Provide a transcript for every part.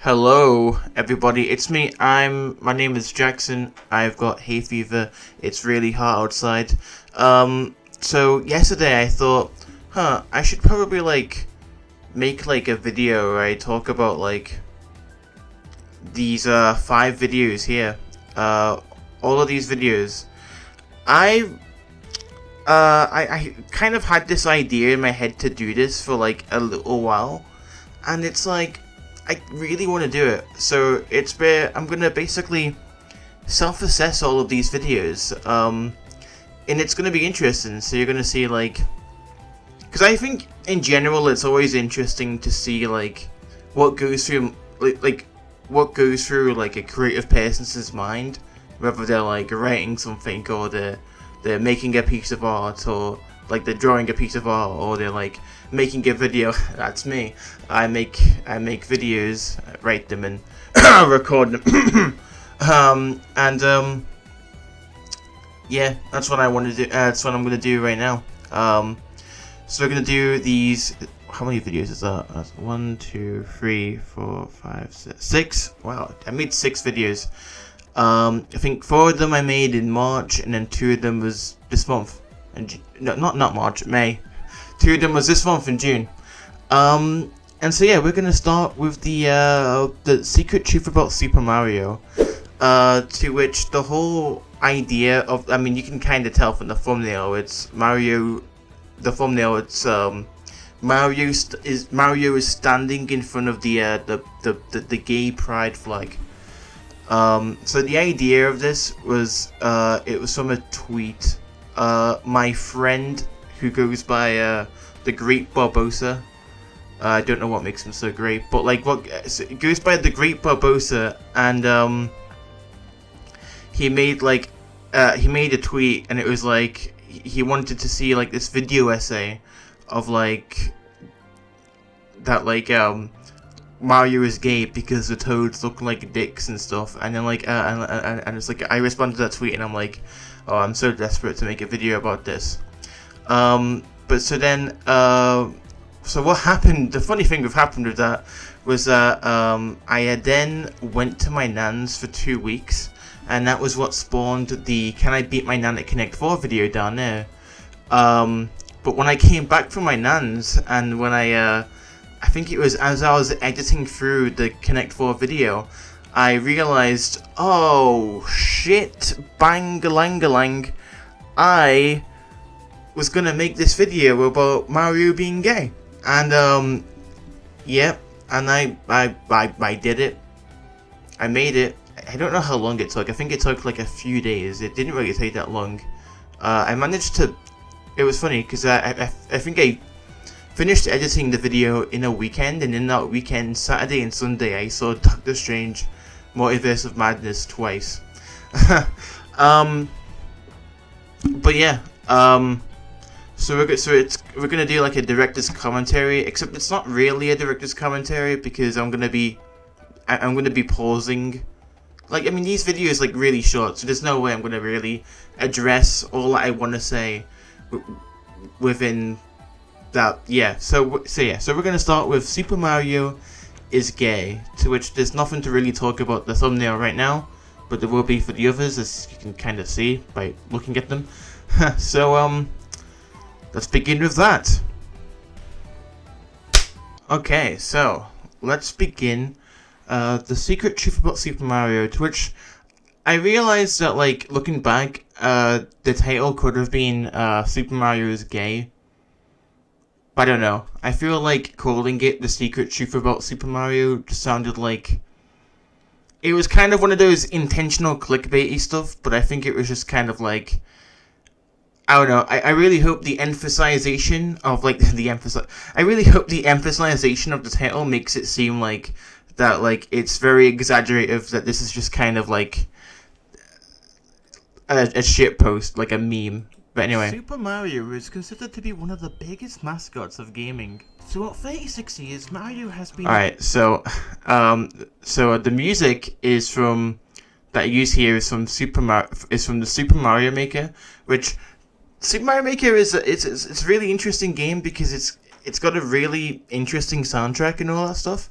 Hello, everybody. It's me. My name is Jackson. I've got hay fever. It's really hot outside. So yesterday I thought, I should probably make a video where I talk about these 5 videos here. All of these videos. I I kind of had this idea in my head to do this for a little while, and it's like I really want to do it. So it's where I'm gonna basically self-assess all of these videos, and it's gonna be interesting. So you're gonna see because I think in general it's always interesting to see what goes through what goes through a creative person's mind, whether they're writing something or they're making a piece of art, or they're drawing a piece of art, or they're making a video. That's me. I make videos, write them, and record them. Yeah, that's what I want to do. That's what I'm gonna do right now. So we're gonna do these. How many videos is that? That's 1, 2, 3, 4, 5, 6. Wow, I made 6 videos. I think 4 of them I made in March, and then 2 of them was this month. And no, not March, May. 2 of them was this month in June. And so yeah, we're gonna start with the secret truth about Super Mario. To which the whole idea of, I mean, you can kind of tell from the thumbnail. It's Mario. The thumbnail. It's Mario is standing in front of the gay pride flag. So the idea of this was it was from a tweet. My friend who goes by the Great Barbosa. I don't know what makes him so great, but so it goes by the Great Barbosa, and he made a tweet, and it was he wanted to see this video essay of that Mario is gay because the toads look like dicks and stuff, and then and it's I responded to that tweet, and I'm like, oh, I'm so desperate to make a video about this. But so then, so what happened, the funny thing that happened with that was that I had then went to my nan's for 2 weeks, and that was what spawned the Can I Beat My Nan at Connect 4 video down there. But when I came back from my nan's, and when I think it was as I was editing through the Connect 4 video, I realized, oh shit, bang-a-lang-a-lang, I was gonna make this video about Mario being gay. And yeah, and I did it. I made it. I don't know how long it took. I think it took a few days. It didn't really take that long. I managed to. It was funny because I think I finished editing the video in a weekend, and in that weekend, Saturday and Sunday, I saw Doctor Strange Multiverse of Madness twice. But yeah, so we're gonna do a director's commentary, except it's not really a director's commentary because I'm gonna be pausing. I mean, these videos really short, so there's no way I'm gonna really address all that I want to say within that. Yeah. So we're gonna start with Super Mario is gay, to which there's nothing to really talk about the thumbnail right now, but there will be for the others, as you can kind of see by looking at them. So let's begin with that. Okay, so let's begin the secret truth about Super Mario, to which I realized that looking back, the title could have been Super Mario is gay. I don't know. I feel calling it the secret truth about Super Mario just sounded it was kind of one of those intentional clickbaity stuff, but I think it was just kind of I don't know. I really hope the emphasization of I really hope the emphasization of the title makes it seem that it's very exaggerative, that this is just kind of a shit post, a meme. But anyway, Super Mario is considered to be one of the biggest mascots of gaming. So what 36 years Mario has been. Alright, so the music is from that I use here is from the Super Mario Maker, which Super Mario Maker is it's a really interesting game because it's got a really interesting soundtrack and all that stuff.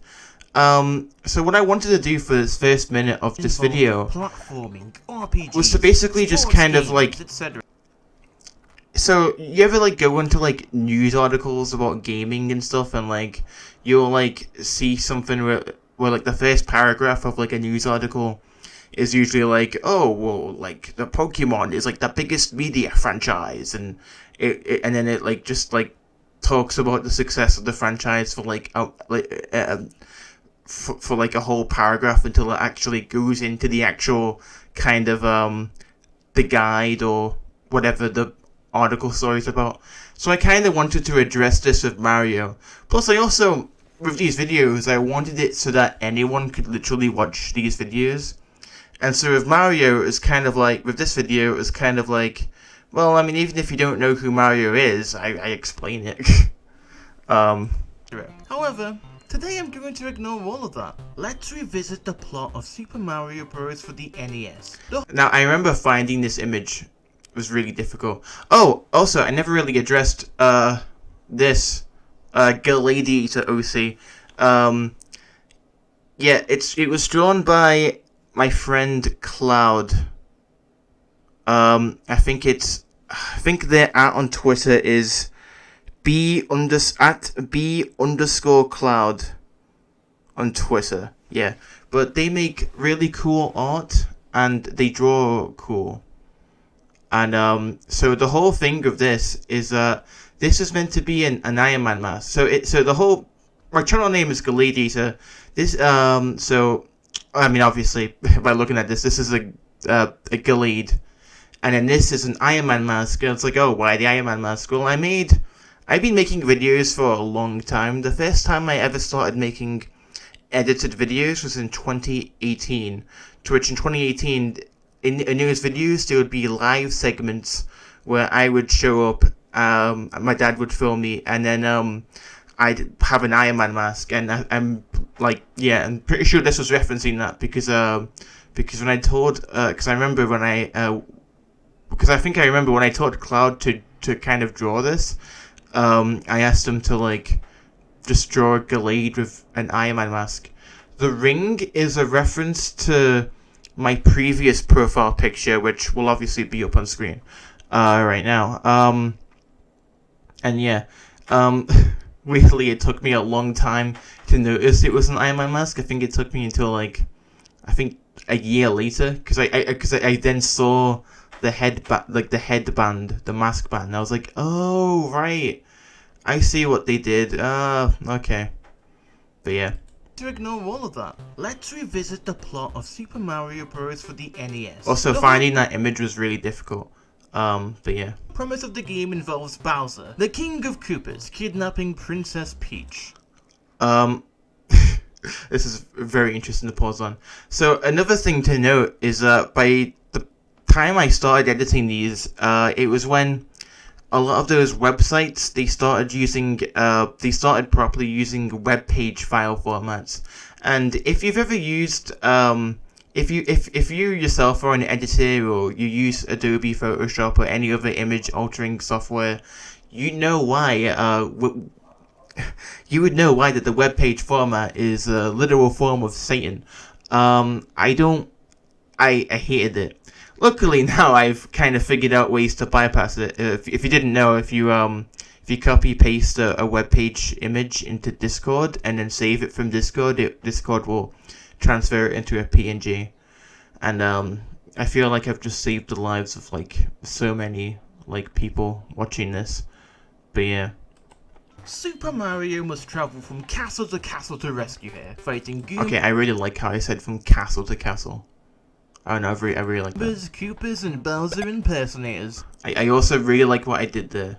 So what I wanted to do for this first minute of this video platforming, RPGs, was to basically just kind of like, etc. so you ever like go into like news articles about gaming and stuff, and like you'll like see something where like the first paragraph of like a news article is usually like, oh well, like the Pokemon is like the biggest media franchise, and and then it like just like talks about the success of the franchise for like for like a whole paragraph until it actually goes into the actual kind of the guide or whatever the article story is about. So I kind of wanted to address this with Mario. Plus I also, with these videos, I wanted it so that anyone could literally watch these videos. And so with Mario, it's kind of like, with this video, it's kind of like, well, I mean, even if you don't know who Mario is, I explain it. However, today I'm going to ignore all of that. Let's revisit the plot of Super Mario Bros. For the NES. Now, I remember finding this image was really difficult. Oh, also, I never really addressed, this, Galladeiator OC. Yeah, it was drawn by my friend Cloud. I think their @ on Twitter is @B_Cloud on Twitter. Yeah, but they make really cool art and they draw cool. And so the whole thing of this is this is meant to be an Iron Man mask. So the whole, my channel name is Galladeiator. This so I mean, obviously by looking at this is a Gallade, and then this is an Iron Man mask. And it's like, oh, why the Iron Man mask? Well, I've been making videos for a long time. The first time I ever started making edited videos was in 2018. To which in 2018, in those videos, there would be live segments where I would show up, my dad would film me, and then I'd have an Iron Man mask, and I'm like, yeah, I'm pretty sure this was referencing that, because when I told, because I remember when because I think I remember when I told Cloud to kind of draw this, I asked him to like just draw a Gallade with an Iron Man mask. The ring is a reference to my previous profile picture, which will obviously be up on screen right now. And yeah, weirdly, it took me a long time to notice it was an Iron Man mask. I think it took me until like, I think a year later, because I then saw the headband, the mask band. And I was like, oh right, I see what they did. Okay, but yeah. To ignore all of that, let's revisit the plot of Super Mario Bros. For the NES. Also, finding that image was really difficult. But yeah. The premise of the game involves Bowser, the King of Koopas, kidnapping Princess Peach. This is very interesting to pause on. So another thing to note is by the time I started editing these, it was when a lot of those websites, they started properly using web page file formats. And if you've ever used if you yourself are an editor, or you use Adobe Photoshop or any other image altering software, you know why you would know why that the web page format is a literal form of Satan. I hated it. Luckily now I've kind of figured out ways to bypass it. If you didn't know, if you copy paste a web page image into Discord and then save it from Discord, Discord will transfer it into a PNG. And I feel like I've just saved the lives of like so many like people watching this. But yeah. Super Mario must travel from castle to rescue her, fighting Goombas. Okay, I really like how I said from castle to castle. Oh no, I really like that. Koopas and Bowser impersonators. I also really like what I did there.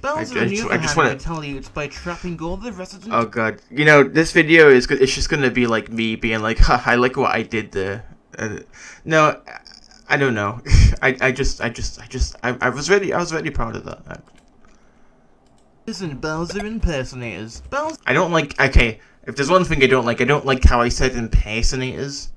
Bowser, on the other hand, retaliates by trapping all the residents. Oh god, you know, this video is it's just gonna be like me being like, ha, I like what I did there. No, I don't know. I was really proud of that. And Bowser impersonators. I don't like. Okay, if there's one thing I don't like how I said impersonators.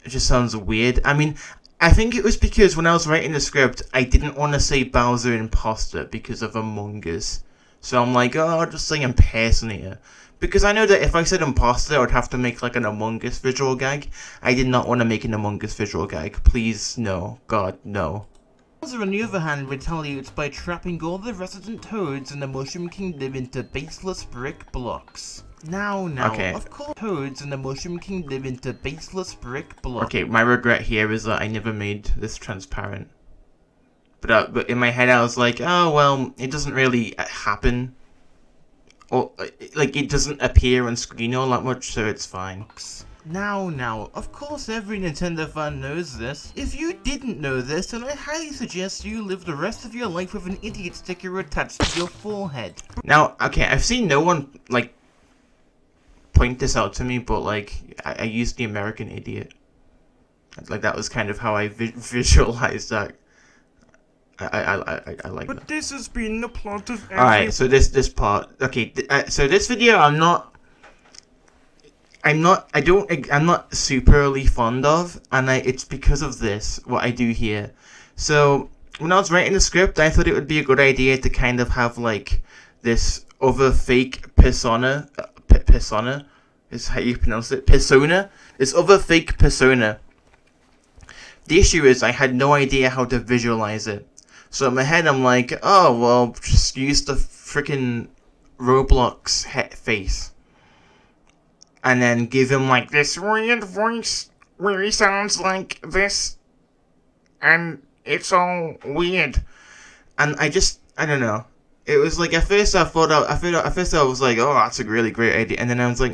It just sounds weird. I mean, I think it was because when I was writing the script, I didn't want to say Bowser imposter because of Among Us. So I'm like, oh, I'll just say impersonator. Because I know that if I said imposter, I would have to make like an Among Us visual gag. I did not want to make an Among Us visual gag. Please, no. God, no. Bowser, on the other hand, retaliates by trapping all the resident toads in the Mushroom Kingdom into baseless brick blocks. Now, Okay. of course, toads in the Mushroom Kingdom into baseless brick blocks. Okay, my regret here is that I never made this transparent. But in my head I was like, oh well, it doesn't really happen. Or, like, it doesn't appear on screen all that much, so it's fine. Now, of course every Nintendo fan knows this. If you didn't know this, then I highly suggest you live the rest of your life with an idiot sticker attached to your forehead. Now, okay, I've seen no one, like, point this out to me, but, like, I used the American idiot. Like, that was kind of how I visualized that. I like that. But this has been the plot of every... Alright, so this part, okay, so this video I'm not superly fond of, and it's because of this, what I do here. So, when I was writing the script, I thought it would be a good idea to kind of have, like, this other fake persona, persona, is how you pronounce it, persona, this other fake persona. The issue is, I had no idea how to visualize it. So in my head, I'm like, oh, well, just use the freaking Roblox face. And then give him, like, this weird voice where he sounds like this. And it's all weird. And I don't know. It was like, at first I was like, oh, that's a really great idea. And then I was like,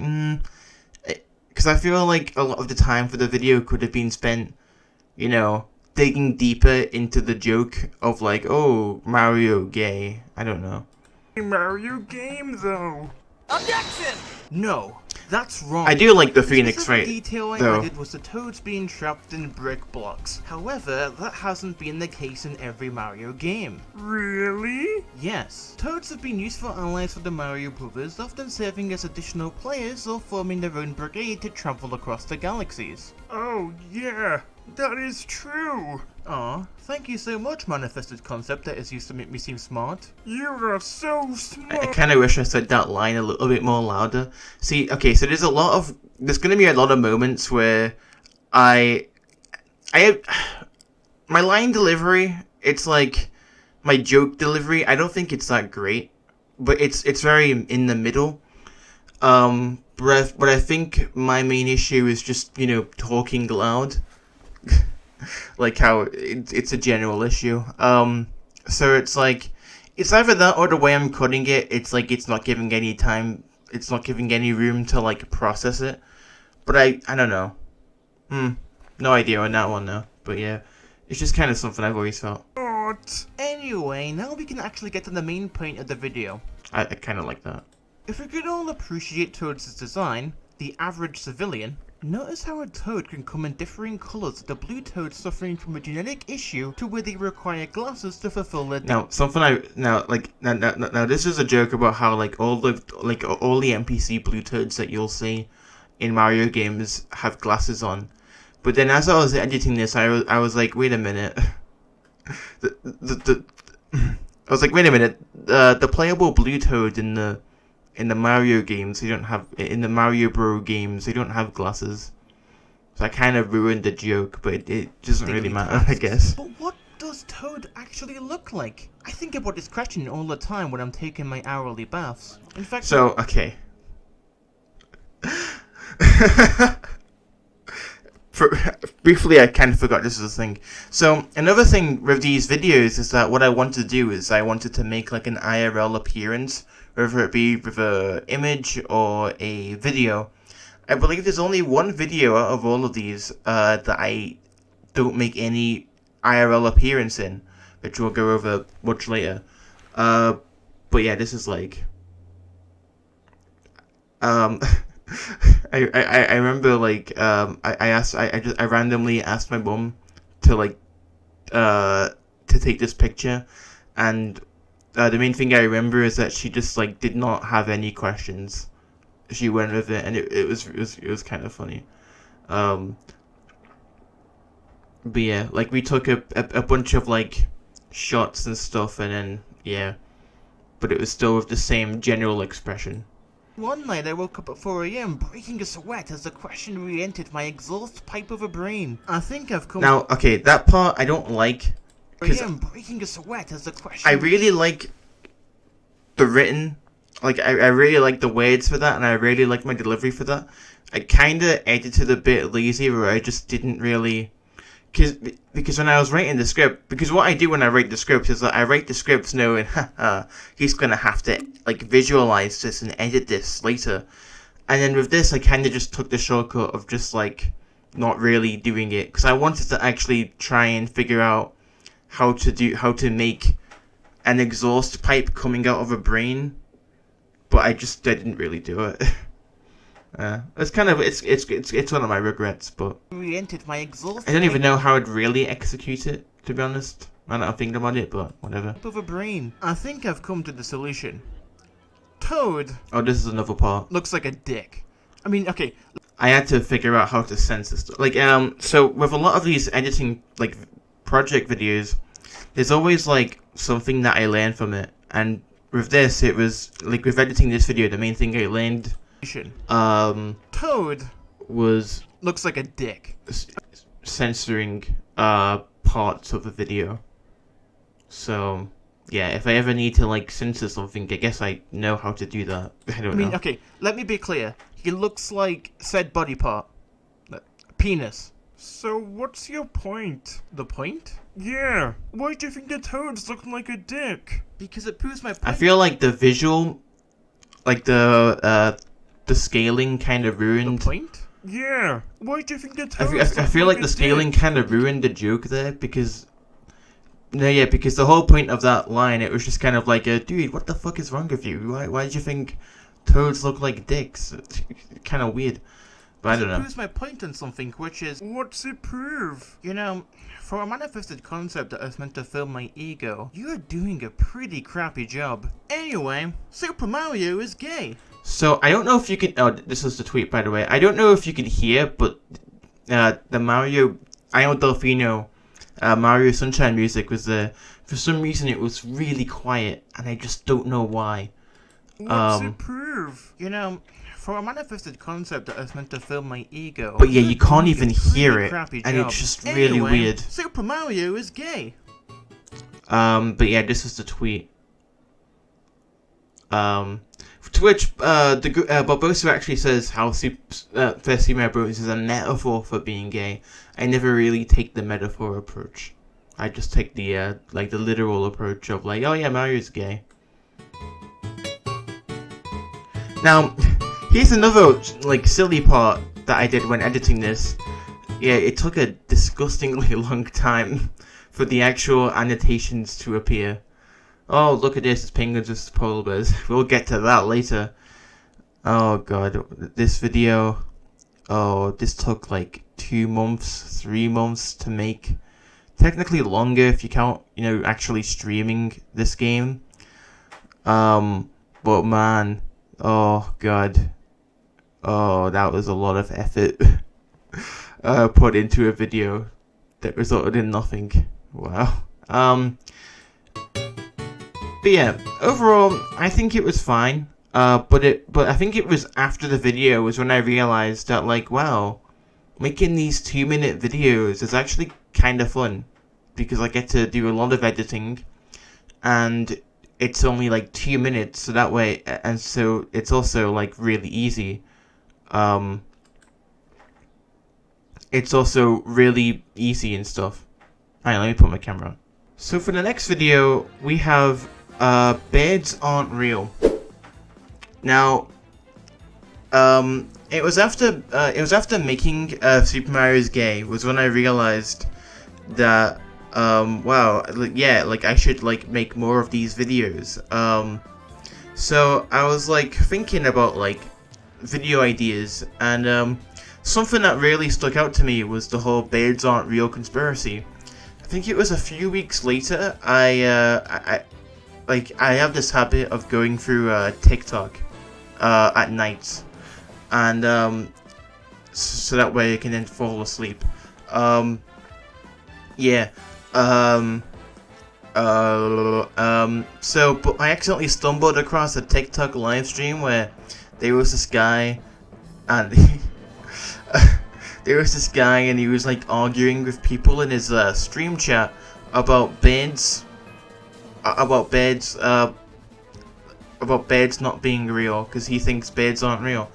because I feel like a lot of the time for the video could have been spent, you know, digging deeper into the joke of, like, oh, Mario gay. I don't know. Mario game, though. Objection! No, that's wrong. I do like the Phoenix The fight, detail I though. added was the toads being trapped in brick blocks. However, that hasn't been the case in every Mario game. Really? Yes. Toads have been useful allies for the Mario Brothers, often serving as additional players or forming their own brigade to travel across the galaxies. Oh, yeah. That is true. Aw, thank you so much, manifested concept that is used to make me seem smart. You are so smart. I kind of wish I said that line a little bit more louder. See, okay, so there's going to be a lot of moments where my line delivery, it's like, my joke delivery, I don't think it's that great, but it's very in the middle. But I think my main issue is just, you know, talking loud. Like how it's a general issue. So it's like, it's either that or the way I'm cutting it, it's like it's not giving any time, it's not giving any room to, like, process it. But I don't know. No idea on that one though. But yeah, it's just kind of something I've always felt. Anyway, now we can actually get to the main point of the video. I kind of like that. If we could all appreciate Toad's design, the average civilian, notice how a toad can come in differing colours, the blue toad suffering from a genetic issue to where they require glasses to fulfill their... Now, now this is a joke about how, like, all the NPC blue toads that you'll see in Mario games have glasses on. But then as I was editing this, I was like, wait a minute. I was like, wait a minute. The playable blue toad in the Mario games, in the Mario Bro games, they don't have glasses. So I kind of ruined the joke, but it doesn't really matter, I guess. But what does Toad actually look like? I think about this question all the time when I'm taking my hourly baths. In fact... So, okay. Briefly, I kind of forgot this was a thing. So, another thing with these videos is that what I want to do is I wanted to make, like, an IRL appearance, whether it be with an image or a video. I believe there's only one video out of all of these that I don't make any IRL appearance in, which we'll go over much later. But yeah, this is like... I remember, like, I randomly asked my mum to, like, to take this picture, and the main thing I remember is that she just, like, did not have any questions. She went with it, and it was kind of funny. But yeah, like, we took a bunch of, like, shots and stuff, and then, yeah, but it was still with the same general expression. One night I woke up at 4 AM breaking a sweat as the question re-entered my exhaust pipe of a brain. I think I've come Now, okay, that part I don't like. 4 AM breaking a sweat as the question I really like the written, like, I really like the words for that, and I really like my delivery for that. I kinda edited a bit lazy where I just didn't really... Because when I was writing the script, because what I do when I write the script is that I write the scripts knowing, haha, he's gonna have to, like, visualize this and edit this later. And then with this, I kinda just took the shortcut of just, like, not really doing it. Because I wanted to actually try and figure out how to make an exhaust pipe coming out of a brain. But I didn't really do it. It's kind of it's one of my regrets, but re-entered my exhaust I don't even know how I'd really execute it, to be honest. I'm not thinking about it, but whatever. of a brain. I think I've come to the solution. Toad Oh, this is another part. looks like a dick. I mean, okay, I had to figure out how to censor stuff. Like, so with a lot of these editing, like, project videos, there's always, like, something that I learned from it. And with this, it was, like, with editing this video, the main thing I learned Toad was looks like a dick. censoring parts of the video. So yeah, if I ever need to like censor something, I guess I know how to do that. I don't know. Okay, let me be clear. He looks like said body part. Penis. So what's your point? The point? Yeah. Why do you think the toads look like a dick? Because it proves my point. I feel like the visual, like the scaling kind of ruined. The point? Yeah. Why do you think the toads I feel like the scaling kind of ruined the joke there because. No, yeah, because the whole point of that line, it was just kind of like, dude, what the fuck is wrong with you? Why did you think toads look like dicks? It's kind of weird. But I don't know. It proves my point on something, which is... What's it prove? You know, for a manifested concept that is meant to fill my ego, you're doing a pretty crappy job. Anyway, Super Mario is gay. So, I don't know if you can... Oh, this is the tweet, by the way. I don't know if you can hear, but the Mario... I know Delfino... Mario Sunshine music was there. For some reason, it was really quiet, and I just don't know why. What's it prove? You know, for a manifested concept that is meant to fill my ego... But yeah, you can't even hear it, and job. it's just really Anyway, weird. Super Mario is gay. But yeah, this is the tweet. To which, Barbosa actually says how First Super Mario Bros. Is a metaphor for being gay. I never really take the metaphor approach. I just take the, like, the literal approach of, like, oh yeah, Mario's gay. Now, here's another, like, silly part that I did when editing this. Yeah, it took a disgustingly long time for the actual annotations to appear. Oh, look at this, it's penguins with polar bears. We'll get to that later. Oh god, this video... Oh, this took like 2 months, 3 months to make. Technically longer if you count, you know, actually streaming this game. But man, oh god. Oh, that was a lot of effort put into a video that resulted in nothing. Wow. But yeah, overall, I think it was fine. But I think it was after the video was when I realized that, like, wow, making these 2-minute videos is actually kind of fun because I get to do a lot of editing, and it's only like 2 minutes, so that way, and so it's also like really easy. It's also really easy and stuff. Alright, let me put my camera on. So for the next video, we have Birds Aren't Real. Now, it was after making Super Mario's Gay was when I realized that wow, yeah, like I should like make more of these videos. So I was like thinking about like video ideas, and something that really stuck out to me was the whole Birds Aren't Real conspiracy. I think it was a few weeks later. I have this habit of going through TikTok at night, and so that way I can then fall asleep. Yeah. So, but I accidentally stumbled across a TikTok live stream where there was this guy, and there was this guy, and he was like arguing with people in his stream chat about beds, about beds not being real, because he thinks beds aren't real.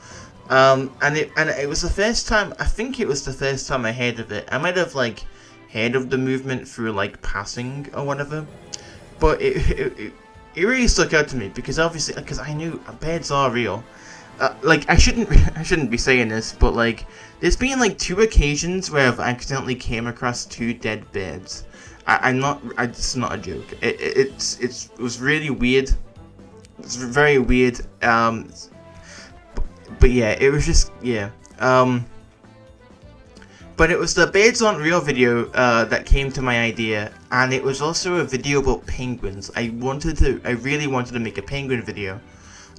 And it was the first time, I think it was the first time I heard of it. I might have like heard of the movement through like passing or whatever, but it really stuck out to me because obviously, because I knew beds are real. Like I shouldn't be saying this, but like there's been like 2 occasions where I've accidentally came across 2 dead beds. It's not a joke. It was really weird. It's very weird. But yeah, it was just, yeah. But it was the Beds Aren't Real video that came to my idea, and it was also a video about penguins. I really wanted to make a penguin video.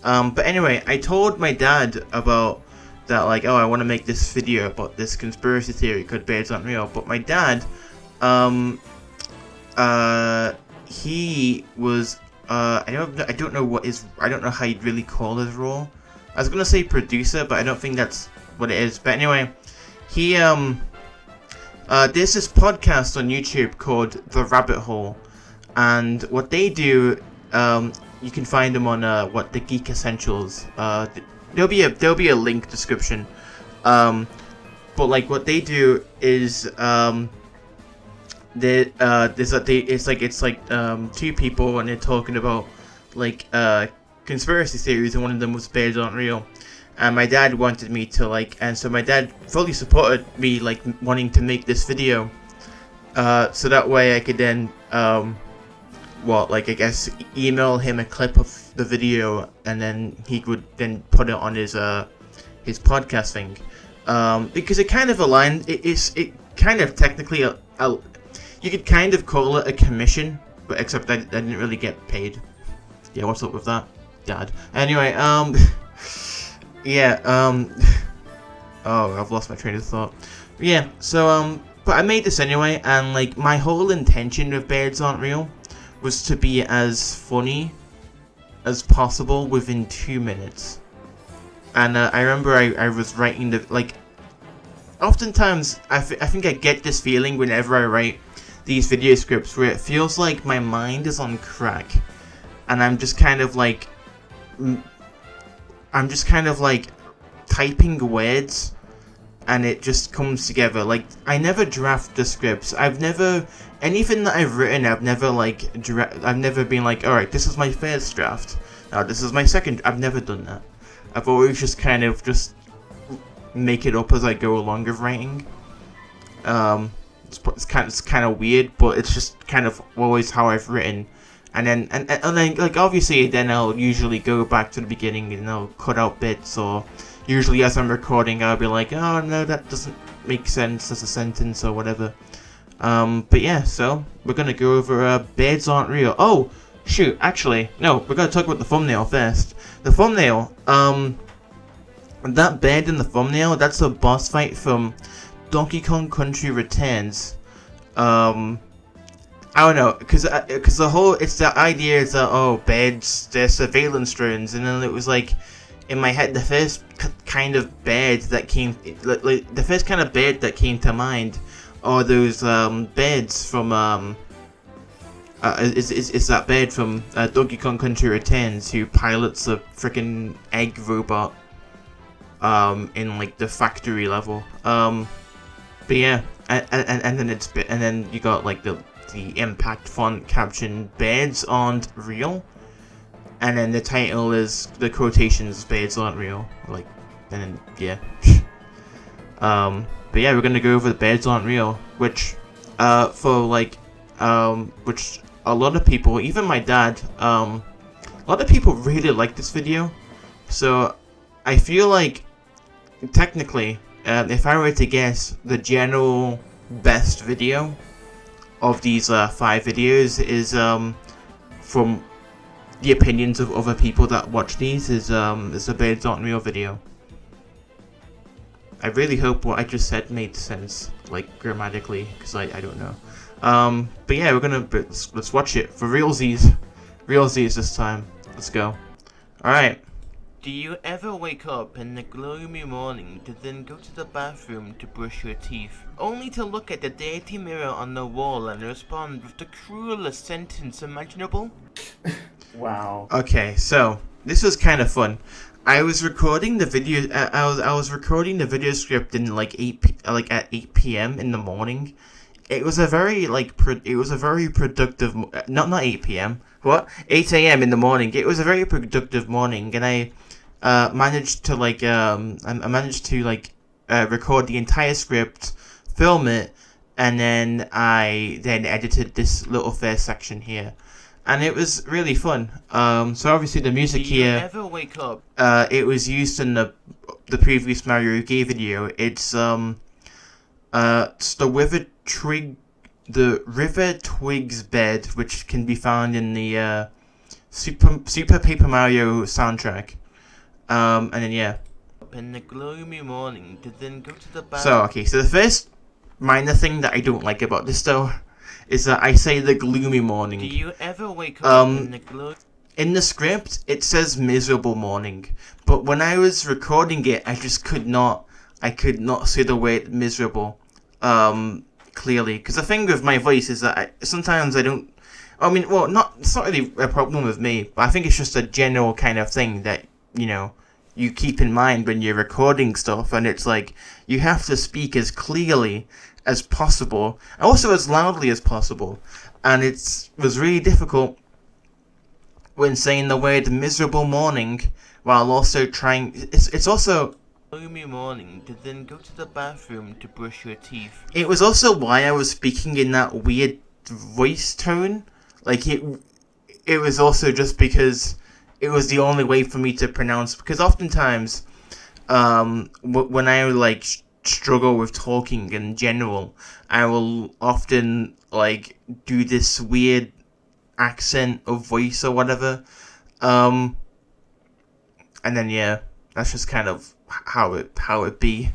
But anyway, I told my dad about that, like, oh, I want to make this video about this conspiracy theory called Beds Aren't Real. But my dad, he was, I don't know how you'd really call his role. I was gonna say producer, but I don't think that's what it is. But anyway, he there's this podcast on YouTube called The Rabbit Hole, and what they do, you can find them on the Geek Essentials. There'll be a link description. But like what they do is it's like 2 people, and they're talking about like conspiracy theories, and one of them was Beds Aren't Real. And my dad wanted me to and so my dad fully supported me like wanting to make this video, so that way I could then I guess email him a clip of the video, and then he would then put it on his podcast thing, because it kind of aligned. It kind of technically you could kind of call it a commission, but except I didn't really get paid. Yeah, what's up with that, Dad? Anyway, yeah, oh, I've lost my train of thought. Yeah, so, but I made this anyway, and, like, my whole intention with Beds Aren't Real was to be as funny as possible within 2 minutes. And, I remember I was writing oftentimes, I think I get this feeling whenever I write these video scripts where it feels like my mind is on crack, and I'm just kind of like typing words, and it just comes together. Like, I never draft the scripts. Anything that I've written, I've never been like, alright, this is my first draft, now this is my second. I've never done that. I've always just kind of just make it up as I go along with writing. It's kind of weird, but it's just kind of always how I've written. And then like obviously then I'll usually go back to the beginning and I'll cut out bits, or usually as I'm recording I'll be like, oh no, that doesn't make sense as a sentence or whatever. But yeah, so we're gonna go over Beds Aren't Real. Oh shoot, actually no, we're gonna talk about the thumbnail first. The thumbnail, that bed in the thumbnail, that's a boss fight from Donkey Kong Country Returns. I don't know, because the idea is that, oh, beds, they're surveillance drones, and then it was like, in my head, the first kind of bed that came to mind are those beds from is that bed from Donkey Kong Country Returns, who pilots a freaking egg robot in like the factory level. But yeah, and then you got like the impact font caption, Beds Aren't Real, and then the title is the quotations, Beds Aren't Real, like, and then yeah. But yeah, we're gonna go over the Beds Aren't Real, which which a lot of people, even my dad, a lot of people really like this video. So I feel like technically, if I were to guess, the general best video of these 5 videos is from the opinions of other people that watch these is the Beds Aren't Real video. I really hope what I just said made sense, like grammatically, because I don't know. But yeah, let's watch it for realsies this time. Let's go. All right, Do you ever wake up in the gloomy morning to then go to the bathroom to brush your teeth, only to look at the dirty mirror on the wall and respond with the cruelest sentence imaginable? Wow. Okay, so this was kind of fun. I was recording the video. I was recording the video script in like at 8 p.m. in the morning. It was a very productive. Not 8 p.m. What? 8 a.m. in the morning. It was a very productive morning, and I managed to record the entire script, film it, and then I edited this little first section here, and it was really fun. So obviously the music here, ever wake up? It was used in the previous Mario Gay video. It's the River Twigs bed, which can be found in the Super Paper Mario soundtrack. And then yeah. In the gloomy morning to then go to the bathroom. So okay, so the first minor thing that I don't like about this though is that I say the gloomy morning. Do you ever wake up in the In the script, it says miserable morning, but when I was recording it, I could not say the word miserable, clearly. Because the thing with my voice is that sometimes I don't. I mean, well, it's not really a problem with me, but I think it's just a general kind of thing that you keep in mind when you're recording stuff, and it's like you have to speak as clearly as possible, and also as loudly as possible, and it was really difficult when saying the word miserable morning while also trying. It's also gloomy morning to then go to the bathroom to brush your teeth. It was also why I was speaking in that weird voice tone. Like it was also just because it was the only way for me to pronounce. Because oftentimes, when I struggle with talking in general, I will often do this weird accent of voice or whatever. And then yeah, that's just kind of how it be.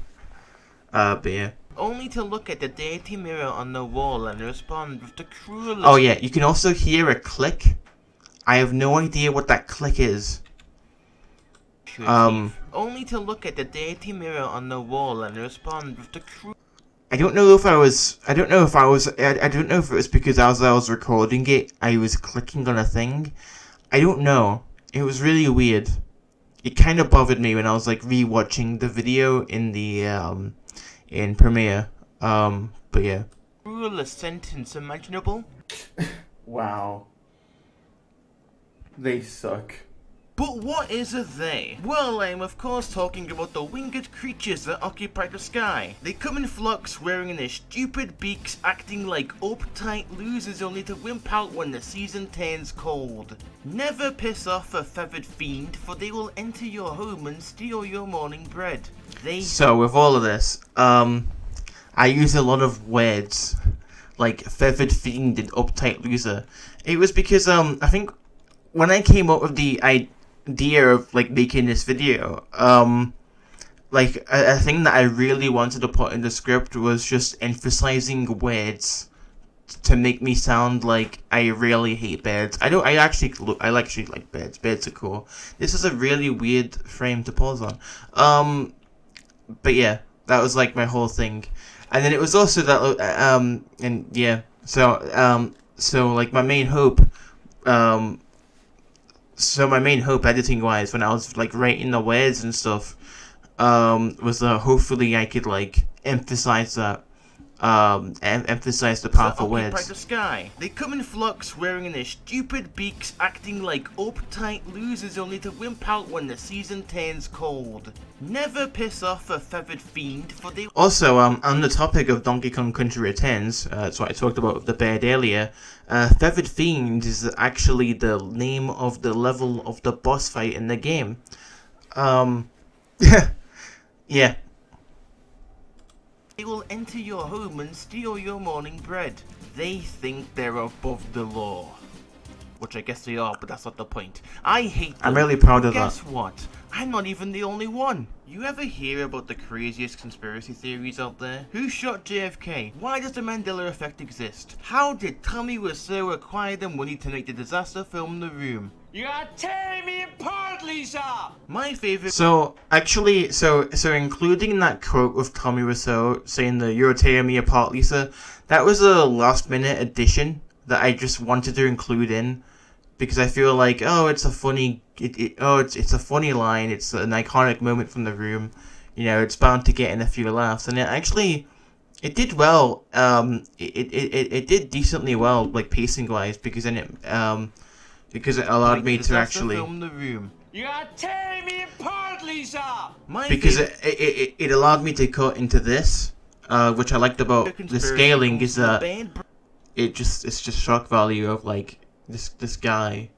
But yeah. Only to look at the dirty mirror on the wall and respond with the cruelest. Oh yeah, you can also hear a click. I have no idea what that click is. Only to look at the dirty mirror on the wall and respond with the I don't know if it was because as I was recording it, I was clicking on a thing. I don't know. It was really weird. It kind of bothered me when I was rewatching the video in the in Premiere. But yeah. Cruelest sentence imaginable. Wow. They suck. But what is a they? Well, I'm of course talking about the winged creatures that occupy the sky. They come in flocks wearing their stupid beaks, acting like uptight losers only to wimp out when the season turns cold. Never piss off a feathered fiend, for they will enter your home and steal your morning bread. So with all of this, I use a lot of words like feathered fiend and uptight loser. It was because I think when I came up with the idea of making this video, a thing that I really wanted to put in the script was just emphasizing words to make me sound like I really hate birds. I actually like birds. Birds are cool. This is a really weird frame to pause on. But yeah, that was my whole thing. And then it was also that and yeah, so my main hope editing wise when I was writing the words and stuff was hopefully I could emphasize that emphasize the powerful words. The sky. They come in flocks wearing their stupid beaks, acting like uptight losers only to wimp out when the season turns cold. Never piss off a feathered fiend, for they... Also, on the topic of Donkey Kong Country Returns, that's what I talked about with the bird earlier, Feathered Fiend is actually the name of the level of the boss fight in the game. Yeah. They will enter your home and steal your morning bread. They think they're above the law. Which I guess they are, but that's not the point. I hate them. I'm really proud of that. Guess what? I'm not even the only one. You ever hear about the craziest conspiracy theories out there? Who shot JFK? Why does the Mandela effect exist? How did Tommy Wiseau acquire the money to make the disaster film The Room? You are tearing me apart, Lisa! My favorite. So actually, so including that quote of Tommy Wiseau saying that "You're tearing me apart, Lisa," that was a last-minute addition that I just wanted to include in because I feel like, oh, it's a funny, it's a funny line. It's an iconic moment from The Room. You know, it's bound to get in a few laughs, and it did well. It did decently well, like pacing wise, because then because it allowed me to actually film The Room. You are tearing me apart, Lisa! because it allowed me to cut into this, which I liked about the scaling is that it's just shock value of like this guy.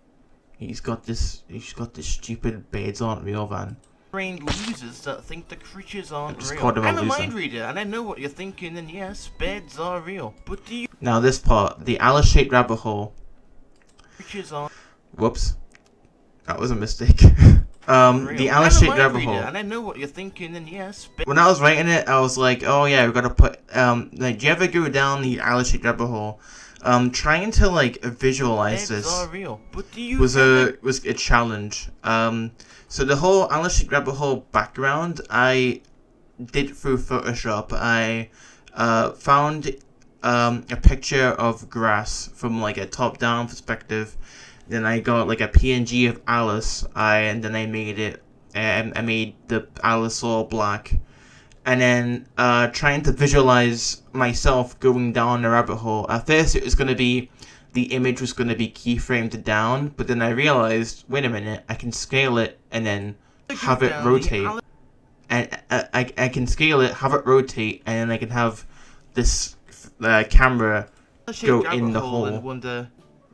He's got this stupid beds aren't real van. Brain losers that think the creatures aren't Just real. called him a I'm a loser. mind reader, and I know what you're thinking. And yes, beds are real. But do you Now this part, the Alice-shaped rabbit hole. creatures aren't Whoops, that was a mistake. real? The I'm a Alice-shaped mind rabbit reader, hole. and I know what you're thinking. And yes, When I was writing it, I was like, oh yeah, we gotta put, like, do you ever go down the Alice-shaped rabbit hole? Trying to, like, visualize beds this are real. But do you was a challenge. So the whole Alice-shaped rabbit hole background, I did through Photoshop. I, found, a picture of grass from, like, a top-down perspective. Then I got, like, a PNG of Alice, and then I made it, I made the Alice all black. And then trying to visualize myself going down the rabbit hole. At first it was going to be, the image was going to be keyframed down, but then I realized, wait a minute, I can scale it and then have it rotate. And I can scale it, have it rotate, and then I can have this camera go in the hole. And wonder,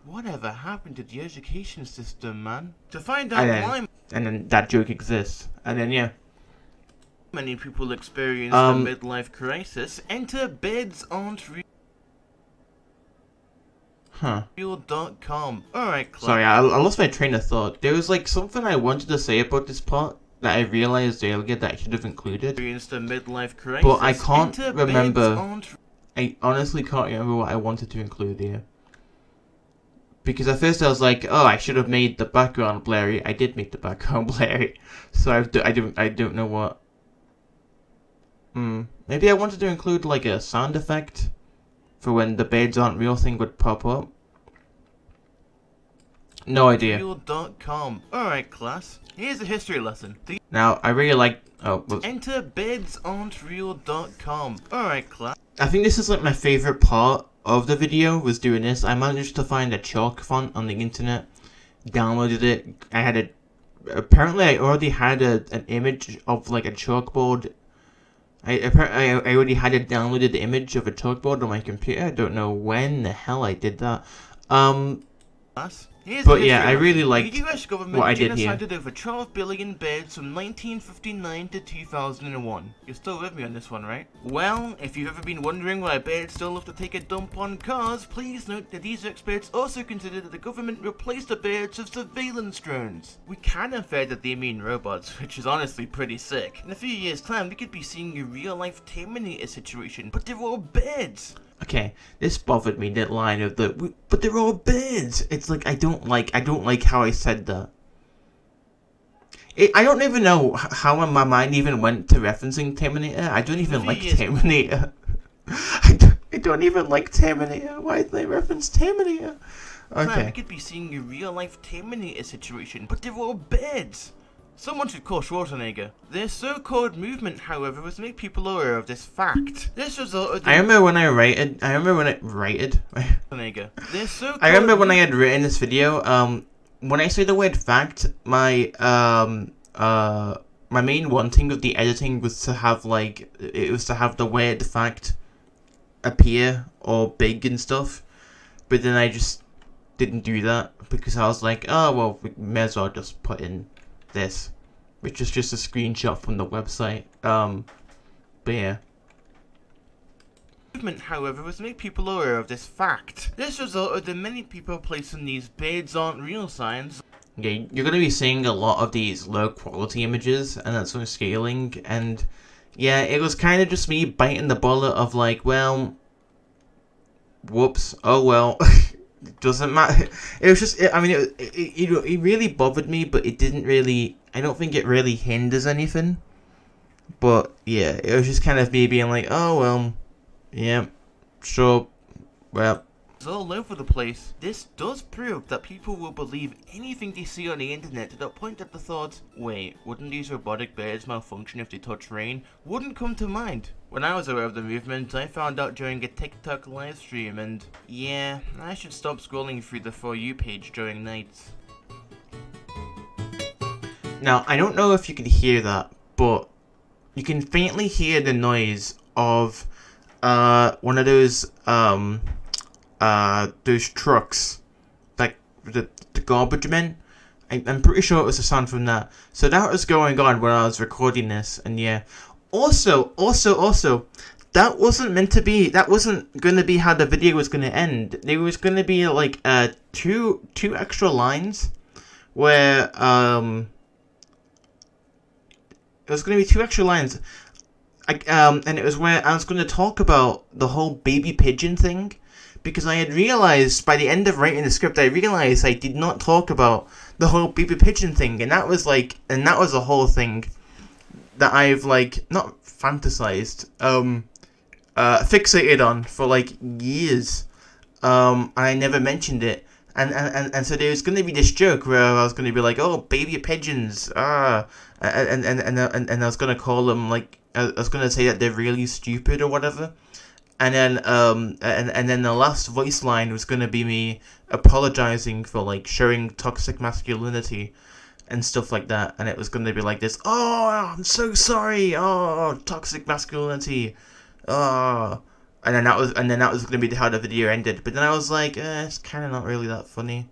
whatever happened to the education system, man? To find out why And then that joke exists. And then, yeah. many people experience a midlife crisis, enter beds aren't Huh. real.com. Alright, class. Sorry, I lost my train of thought. There was like something I wanted to say about this part that I realized earlier that I should have included. Experienced a midlife crisis, But I can't enter remember. beds aren't I honestly can't remember what I wanted to include here. Because at first I was like, oh, I should have made the background blurry. I did make the background blurry. So I don't know what. Maybe I wanted to include like a sound effect for when the beds aren't real thing would pop up. No idea. real.com. Alright, class. Here's a history lesson. Now I really like. Enter beds aren't real.com. Alright, class. I think this is like my favorite part of the video was doing this. I managed to find a chalk font on the internet, downloaded it. Apparently I already had an image of like a chalkboard. I already had a downloaded image of a chalkboard on my computer. I don't know when the hell I did that. But yeah, I really liked the US government what I did here. genocided over 12 billion beds from 1959 to 2001. You're still with me on this one, right? Well, if you've ever been wondering why beds still have to take a dump on cars, please note that these experts also consider that the government replaced the beds with surveillance drones. We can infer that they mean robots, which is honestly pretty sick. In a few years' time, we could be seeing a real-life Terminator situation, but they're all beds. Okay, this bothered me, that line of but they're all beds. It's like I don't like how I said that. I don't even know how my mind even went to referencing Terminator. I don't even like Terminator. I don't even like Terminator. Why did they reference Terminator? Okay. We could be seeing a real-life Terminator situation, but they're all beds. Someone should call Schwarzenegger. Their so-called movement, however, was to make people aware of this fact. This resulted in I remember when I had written this video, when I say the word fact, my main wanting of the editing was to have the word fact appear all big and stuff, but then I just didn't do that because I was like, oh well, we may as well just put in this, which is just a screenshot from the website. But yeah. Movement, however, was to make people aware of this fact. This resulted in many people placing these beds aren't real signs Yeah, you're gonna be seeing a lot of these low quality images, and that's from scaling, and yeah, it was kind of just me biting the bullet of like, well, whoops, oh well, it doesn't matter. It was just, I mean, it really bothered me, but it didn't really, I don't think it really hinders anything. But yeah, it was just kind of me being like, oh well, yeah, sure, well. It's all over the place. This does prove that people will believe anything they see on the internet to the point that the thought, wait, wouldn't these robotic birds malfunction if they touch rain, wouldn't come to mind. When I was aware of the movement, I found out during a TikTok livestream, and yeah, I should stop scrolling through the For You page during nights. Now, I don't know if you can hear that, but you can faintly hear the noise of one of those trucks, like the garbage men. I'm pretty sure it was a sound from that. So that was going on when I was recording this, and yeah. Also, that wasn't meant to be. That wasn't going to be how the video was going to end. There was going to be like two extra lines where it was going to be 2 extra lines. And it was where I was going to talk about the whole baby pigeon thing. Because I had realized, by the end of writing the script, I realized I did not talk about the whole baby pigeon thing. And that was a whole thing that I've, like, not fantasized, fixated on for, like, years. And I never mentioned it. And so there was going to be this joke where I was going to be like, oh, baby pigeons, and I was going to call them, like, I was going to say that they're really stupid or whatever. And then, and then the last voice line was gonna be me apologizing for like showing toxic masculinity and stuff like that. And it was gonna be like this. Oh, I'm so sorry. Oh, toxic masculinity. Oh, and then that was gonna be how the video ended. But then I was like, it's kind of not really that funny.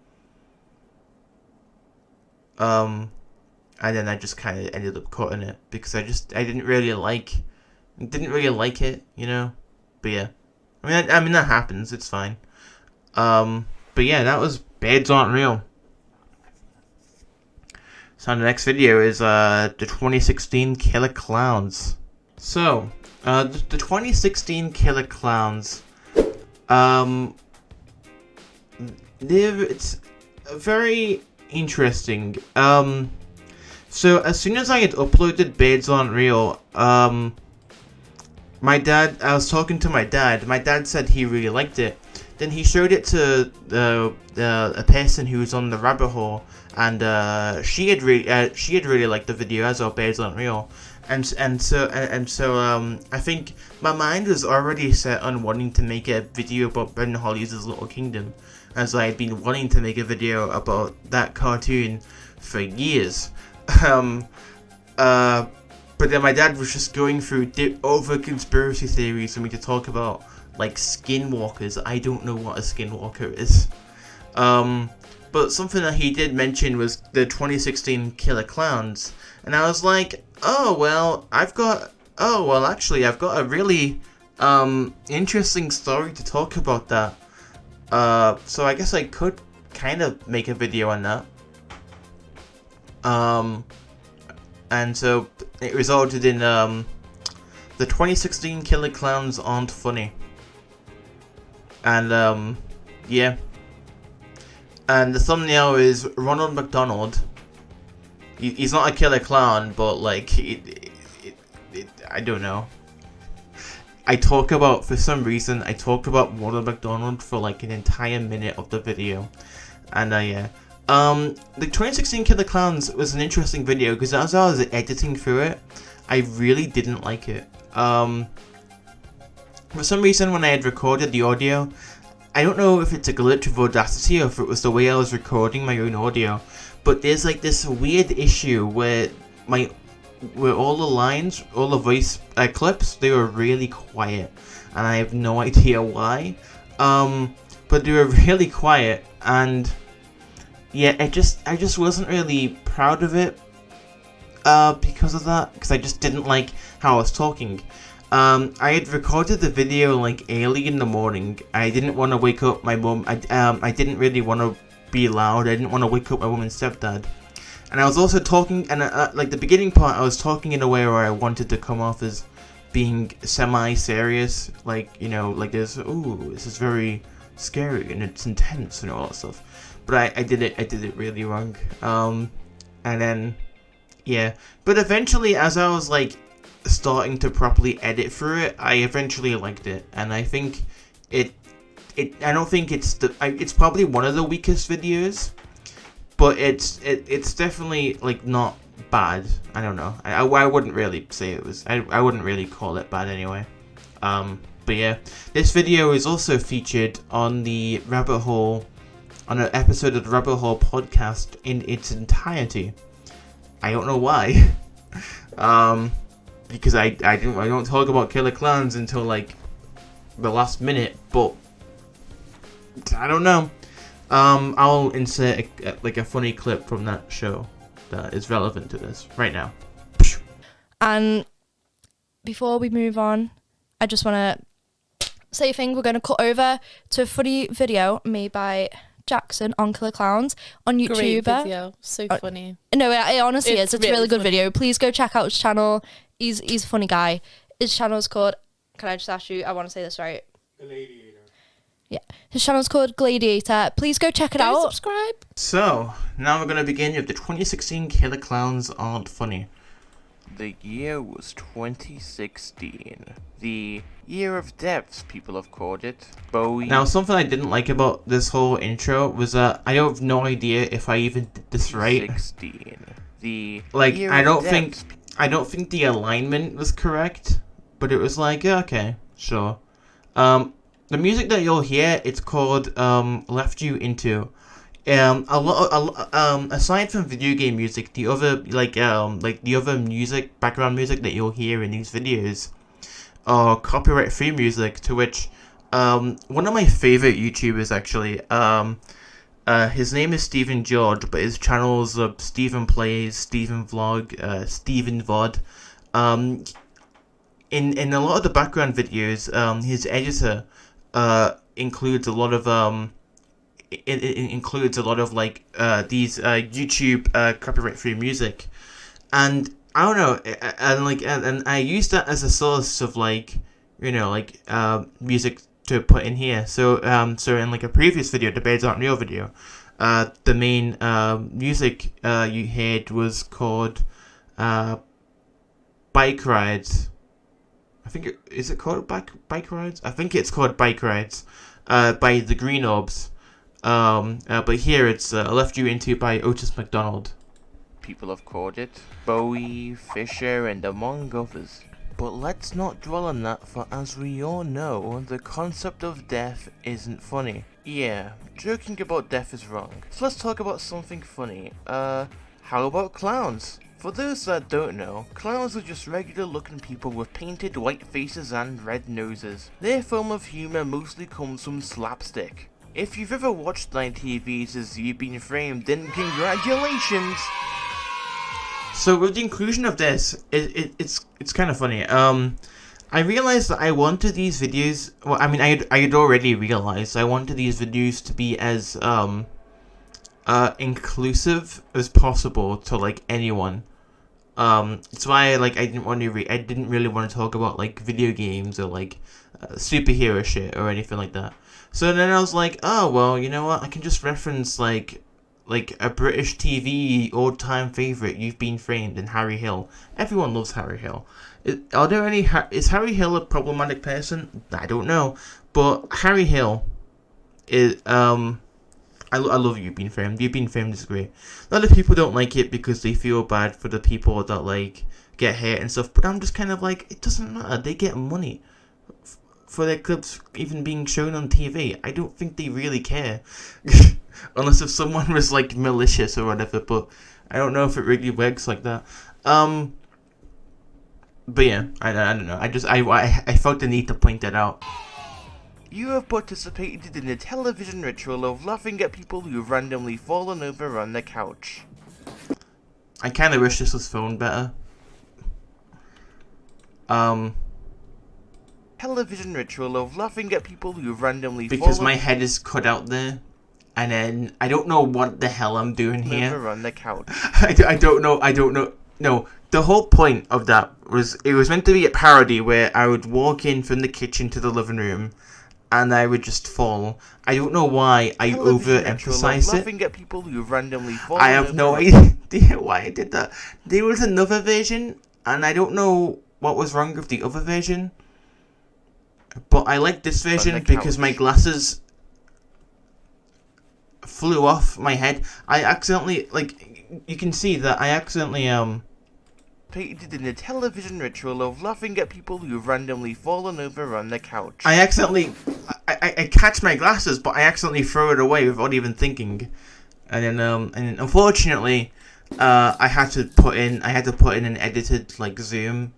And then I just kind of ended up cutting it because I didn't really like it, you know. But yeah, I mean that happens. It's fine. But yeah, that was Beds Aren't Real. So the next video is the 2016 Killer Clowns. So the 2016 Killer Clowns. It's very interesting. So as soon as I had uploaded Beds Aren't Real, I was talking to my dad. My dad said he really liked it. Then he showed it to a person who was on the rabbit hole, and she had really liked the video as well. Beds Aren't Real, and so I think my mind was already set on wanting to make a video about Ben Holly's Little Kingdom, as I had been wanting to make a video about that cartoon for years. But then my dad was just going through over conspiracy theories for me to talk about, like, skinwalkers. I don't know what a skinwalker is. But something that he did mention was the 2016 Killer Clowns. And I was like, I've got a really interesting story to talk about that. So I guess I could kind of make a video on that. And so it resulted in the 2016 Killer Clowns Aren't Funny. And yeah. And the thumbnail is Ronald McDonald. He's not a killer clown, but like I don't know. For some reason I talk about Ronald McDonald for like an entire minute of the video. And yeah. The 2016 Killer Clowns was an interesting video because as I was editing through it, I really didn't like it. For some reason, when I had recorded the audio, I don't know if it's a glitch of Audacity or if it was the way I was recording my own audio, but there's like this weird issue where all the lines, all the voice clips, they were really quiet, and I have no idea why. But they were really quiet, and yeah, I just wasn't really proud of it because of that, because I just didn't like how I was talking. I had recorded the video like early in the morning. I didn't want to wake up my mum. I didn't really want to be loud. I didn't want to wake up my woman's stepdad. And I was also talking, and like the beginning part, I was talking in a way where I wanted to come off as being semi-serious, like, you know, like this, ooh, this is very scary and it's intense and all that stuff. But I did it really wrong. And then, yeah. But eventually, as I was like starting to properly edit through it, I eventually liked it, and I think I don't think it's probably one of the weakest videos, but it's definitely like not bad. I don't know. I wouldn't really say it was. I wouldn't really call it bad anyway. But yeah, this video is also featured on the Rabbit Hole, on an episode of the Rabbit Hole podcast in its entirety. I don't know why. Because I don't talk about Killer Clowns until like the last minute, but I don't know. I'll insert a funny clip from that show that is relevant to this right now. And before we move on, I just want to say a thing. We're going to cut over to a funny video made by Jackson on Killer Clowns on YouTube. Great video, so funny. No, it honestly is. It's a really good funny. video. Please go check out his channel. He's a funny guy. His channel's called, can I just ask you, I want to say this right. Galladeiator. Yeah. His channel's called Galladeiator. Please go check it out. Subscribe. So, now we're going to begin with the 2016 Killer Clowns Aren't Funny. The year was 2016. The year of deaths, people have called it. Bowie. Now, something I didn't like about this whole intro was that I have no idea if I even did this right. 16. The Like, year I of don't deaths, think the alignment was correct, but it was like, yeah, okay, sure. The music that you'll hear, it's called Left You Into. Aside from video game music, the other the other music, background music that you'll hear in these videos are copyright-free music. To which one of my favorite YouTubers actually, his name is Stephen George, but his channels are Stephen Plays, Stephen Vlog, Stephen Vod. In a lot of the background videos, his editor includes a lot of it includes a lot of like these YouTube copyright-free music, and I don't know, and I use that as a source of like, you know, like music to put in here. So so in like a previous video, the Bears Aren't Real video, the main music you heard was called Bike Rides. I think is it called Bike Rides? I think it's called Bike Rides by the Green Orbs. But here it's Left You Into by Otis Mcdonald. people have called it. Bowie, Fisher, and among others. But let's not dwell on that, for as we all know, the concept of death isn't funny. Yeah, joking about death is wrong. So let's talk about something funny. How about clowns? For those that don't know, clowns are just regular looking people with painted white faces and red noses. Their form of humour mostly comes from slapstick. If you've ever watched 9TV's As You've Been Framed, then congratulations! So with the inclusion of this, it's kind of funny. I realized that I wanted these videos. Well, I mean, I had already realized I wanted these videos to be as inclusive as possible to like anyone. That's why I didn't really want to talk about like video games or like superhero shit or anything like that. So then I was like, oh well, you know what? I can just reference like a British TV all-time favorite, You've Been Framed, and Harry Hill. Everyone loves Harry Hill. Is Harry Hill a problematic person? I don't know, but Harry Hill is I love You've Been Framed. You've Been Framed is great. A lot of people don't like it because they feel bad for the people that like get hurt and stuff. But I'm just kind of like, it doesn't matter. They get money for their clips even being shown on TV. I don't think they really care, unless if someone was like malicious or whatever. But I don't know if it really works like that. But yeah, I don't know. I felt the need to point that out. You have participated in the television ritual of laughing at people who've randomly fallen over on the couch. I kind of wish this was filmed better. Television ritual of laughing at people who've randomly Because fallen... my head is cut out there, and then I don't know what the hell I'm doing here. Over on the couch. I don't know. No, the whole point of that was it was meant to be a parody where I would walk in from the kitchen to the living room, and I would just fall. I don't know why I overemphasized it. Laughing at people who randomly fall. I have no idea why I did that. There was another version, and I don't know what was wrong with the other version. But I like this version because my glasses flew off my head. I accidentally, like, you can see that I accidentally, participated in the television ritual of laughing at people who've randomly fallen over on the couch. I accidentally, I catch my glasses, but I accidentally throw it away without even thinking. And then unfortunately, I had to put in an edited, like, zoom.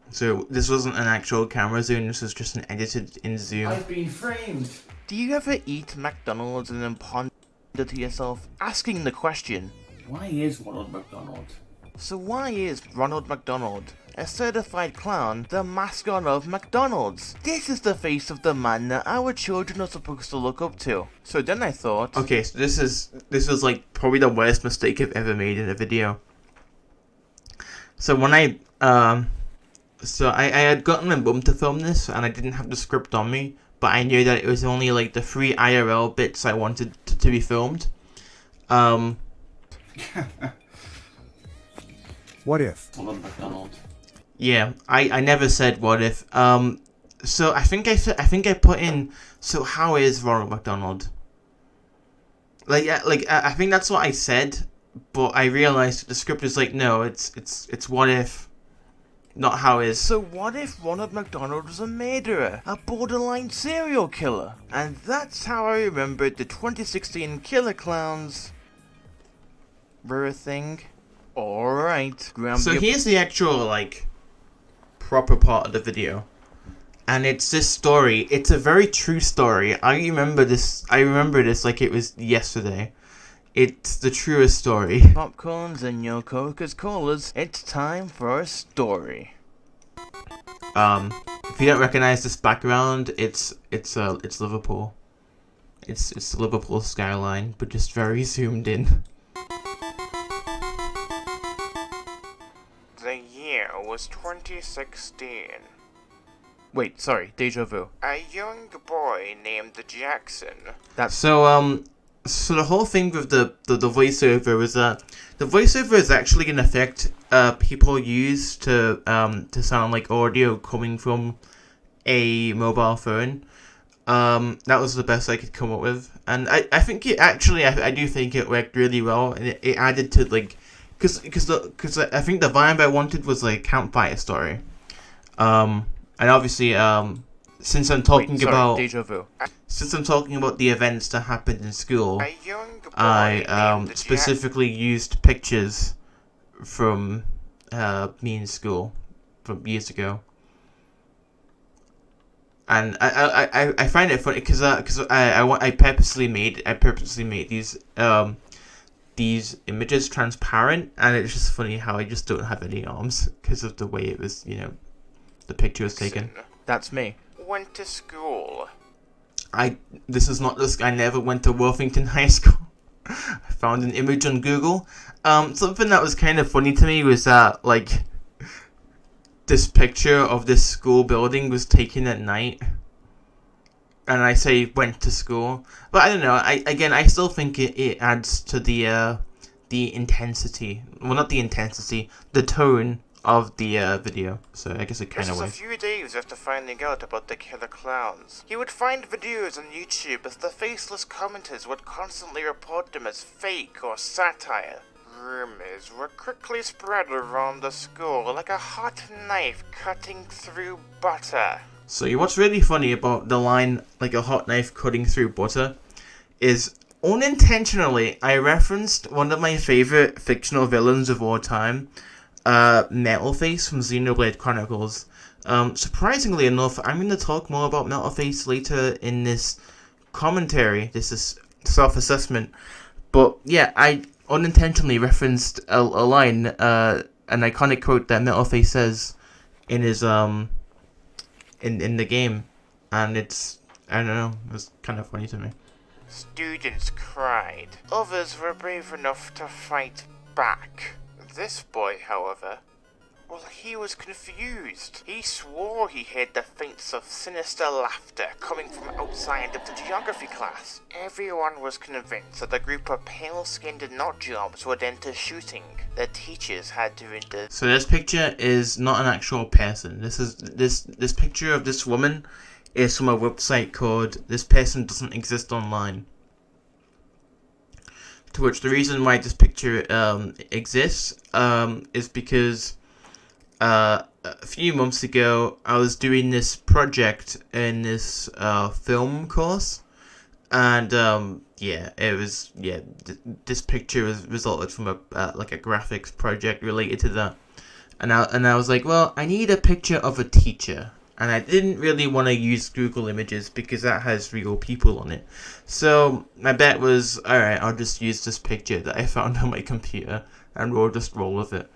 So this wasn't an actual camera zoom, this was just an edited in zoom. I've been framed. Do you ever eat McDonald's and then ponder to yourself, asking the question, Why is Ronald McDonald? so why is Ronald McDonald, a certified clown, the mascot of McDonald's? This is the face of the man that our children are supposed to look up to. So then I thought, Okay, so this was like probably the worst mistake I've ever made in a video. So when I had gotten my mum to film this, and I didn't have the script on me, but I knew that it was only like the 3 IRL bits I wanted to be filmed. What if? Ronald McDonald. Yeah, I never said what if. So I think I put in, so how is Ronald McDonald? I think that's what I said, but I realized that the script is like, no, it's what if, not how is. so what if Ronald McDonald was a murderer, a borderline serial killer? And that's how I remembered the 2016 Killer Clowns were a thing. Alright, grab So your here's the actual, like, proper part of the video. And it's this story. It's a very true story. I remember this like it was yesterday. It's the truest story. popcorns and your Coca-Colas. It's time for a story. If you don't recognize this background, it's Liverpool. It's the Liverpool skyline, but just very zoomed in. The year was 2016. Wait, sorry, deja vu. A young boy named Jackson. That's So the whole thing with the voiceover was that the voiceover is actually an effect people use to sound like audio coming from a mobile phone. That was the best I could come up with, and I think it actually I do think it worked really well, and it added to, like, because I think the vibe I wanted was like campfire story, and obviously since I'm talking about deja vu. since I'm talking about the events that happened in school, A young boy I named specifically used pictures from me in school from years ago, and I find it funny because I purposely made these images transparent, and it's just funny how I just don't have any arms because of the way it was, the picture was taken. That's me. Went to school. I never went to Worthington High School. I found an image on Google. Something that was kind of funny to me was that, like, this picture of this school building was taken at night. And I say went to school, but I don't know. I still think it adds to the intensity. Well, not the intensity, the tone of the video. So I guess it kind of This was a works. few days after finding out about the killer clowns. He would find videos on YouTube as the faceless commenters would constantly report them as fake or satire. Rumors were quickly spread around the school like a hot knife cutting through butter. So what's really funny about the line, like a hot knife cutting through butter, is unintentionally I referenced one of my favorite fictional villains of all time, Metalface from Xenoblade Chronicles. Surprisingly enough, I'm going to talk more about Metalface later in this commentary. This is self-assessment. But yeah, I unintentionally referenced a line, an iconic quote that Metalface says in his in the game, and it's, I don't know, it was kind of funny to me. Students cried. Others were brave enough to fight back. This boy, however, well, he was confused. He swore he heard the feints of sinister laughter coming from outside of the geography class. Everyone was convinced that a group of pale-skinned nutjobs would enter shooting. The teachers had to enter. So this picture is not an actual person. This picture of this woman is from a website called "This Person Doesn't Exist Online." To which the reason why this picture exists is because a few months ago I was doing this project in this film course, and this picture was resulted from a like a graphics project related to that, and I was like, well, I need a picture of a teacher. And I didn't really want to use Google Images because that has real people on it. So my bet was, alright, I'll just use this picture that I found on my computer and we'll just roll with it.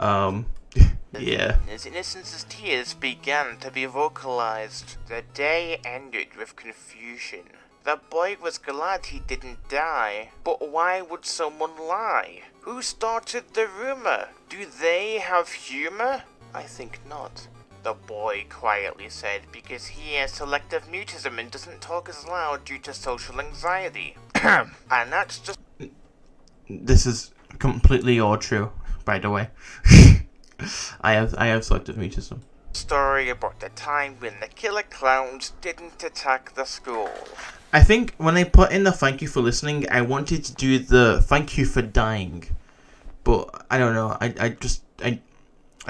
Yeah. As Innocent's tears began to be vocalized, the day ended with confusion. The boy was glad he didn't die, but why would someone lie? Who started the rumor? Do they have humor? I think not. The boy quietly said, because he has selective mutism and doesn't talk as loud due to social anxiety. And that's just... This is completely all true, by the way. I have selective mutism. Story about the time when the killer clowns didn't attack the school. I think when I put in the thank you for listening, I wanted to do the thank you for dying. But I don't know, I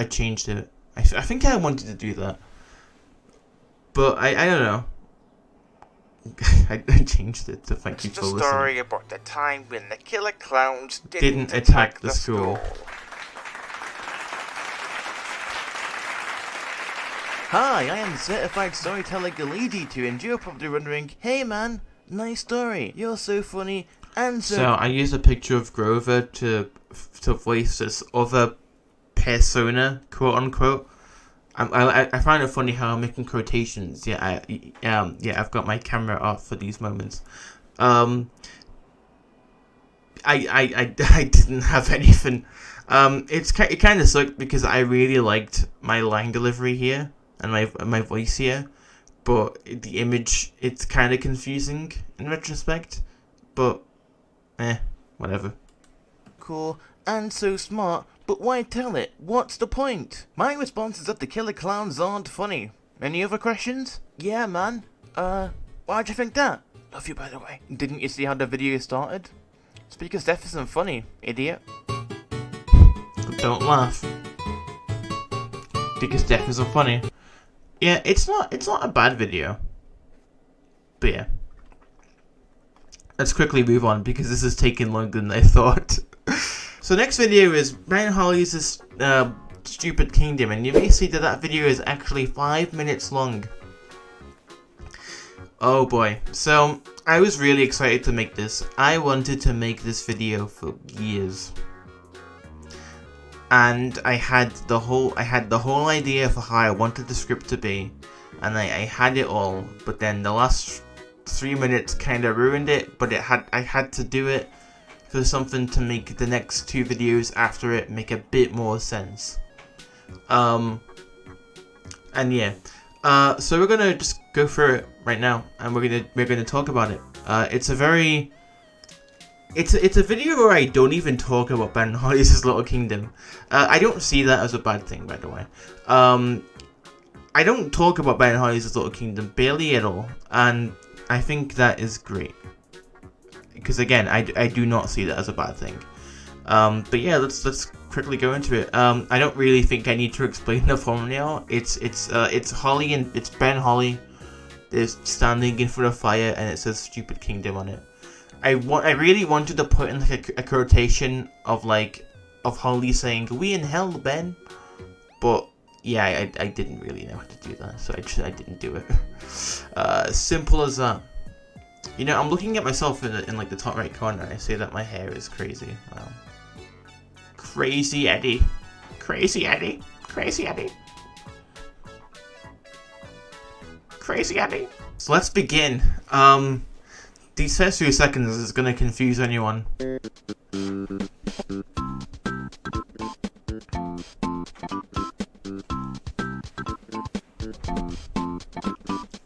changed it. I think I wanted to do that, but I don't know. I changed it to thank you for listening. It's a story about the time when the killer clowns didn't attack the school. Hi, I am certified storyteller Galladeiator, and you're probably wondering, hey man, nice story, you're so funny, and so I used a picture of Grover to voice this other persona, quote unquote. I find it funny how I'm making quotations. I've got my camera off for these moments. I didn't have anything. It kind of sucked because I really liked my line delivery here and my voice here, but the image, it's kind of confusing in retrospect. But whatever. Cool and so smart. But why tell it? What's the point? My response is that the killer clowns aren't funny. Any other questions? Yeah, man. Why'd you think that? Love you, by the way. Didn't you see how the video started? It's because death isn't funny, idiot. Don't laugh. Because death isn't funny. Yeah, it's not a bad video. But yeah. Let's quickly move on because this is taking longer than I thought. So next video is Brian Holly's Stupid Kingdom, and you may see that video is actually 5 minutes long. Oh boy. So I was really excited to make this. I wanted to make this video for years. And I had the whole idea for how I wanted the script to be, and I had it all, but then the last 3 minutes kind of ruined it, but I had to do it for something to make the next 2 videos after it make a bit more sense. And yeah. So we're gonna just go through it right now, and we're gonna talk about it. It's a video where I don't even talk about Ben Holly's Little Kingdom. I don't see that as a bad thing, by the way. I don't talk about Ben Holly's Little Kingdom barely at all, and I think that is great. Because again, I do not see that as a bad thing. But yeah, let's quickly go into it. I don't really think I need to explain the thumbnail. It's Holly and it's Ben Holly. They're standing in front of fire, and it says "Stupid Kingdom" on it. I really wanted to put in like a quotation of Holly saying "We in hell, Ben," but yeah, I didn't really know how to do that, so I didn't do it. Simple as that. You know, I'm looking at myself in like the top right corner, and I say that my hair is crazy. Wow. Crazy Eddie. Crazy Eddie. Crazy Eddie. Crazy Eddie. So let's begin. These first few seconds is gonna confuse anyone.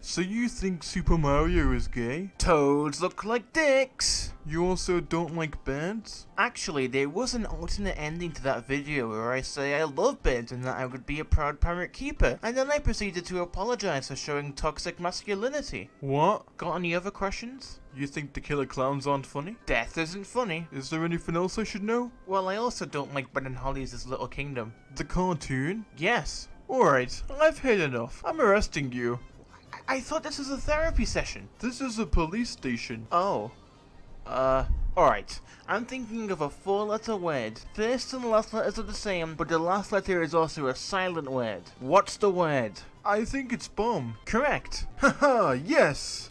So you think Super Mario is gay? Toads look like dicks! You also don't like birds? Actually, there was an alternate ending to that video where I say I love birds and that I would be a proud parrot keeper, and then I proceeded to apologize for showing toxic masculinity. What? Got any other questions? You think the killer clowns aren't funny? Death isn't funny. Is there anything else I should know? Well, I also don't like Ben and Holly's Little Kingdom. The cartoon? Yes. Alright, I've heard enough. I'm arresting you. I thought this was a therapy session. This is a police station. Oh. Alright. I'm thinking of a 4-letter word. First and last letters are the same, but the last letter is also a silent word. What's the word? I think it's bomb. Correct. Haha, yes!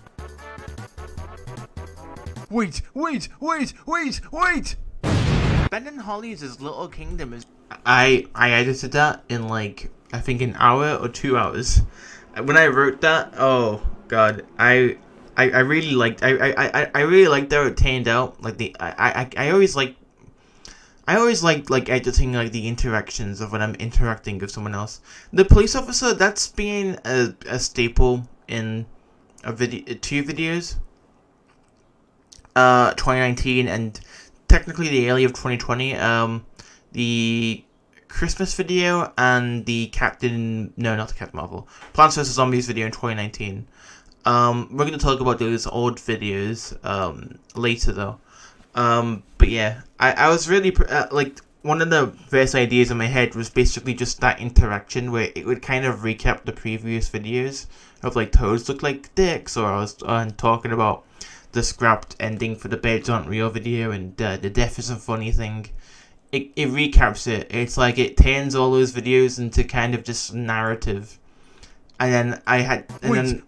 Wait! Ben and Holly's Little Kingdom is... I edited that in like, I think an hour or 2 hours. When I wrote that, oh god, I really liked I really liked how it turned out. Like I always like editing like the interactions of when I'm interacting with someone else. The police officer, that's been a staple in two videos. 2019 and technically the early of 2020. The Christmas video and the not the Captain Marvel, Plants vs Zombies video in 2019. We're going to talk about those old videos later though. But yeah, I was really like, one of the first ideas in my head was basically just that interaction where it would kind of recap the previous videos of like Toads look like dicks, or I was talking about the scrapped ending for the Birds Aren't Real video and the death isn't funny thing. It recaps it. It's like it turns all those videos into kind of just narrative. And then I had... Wait!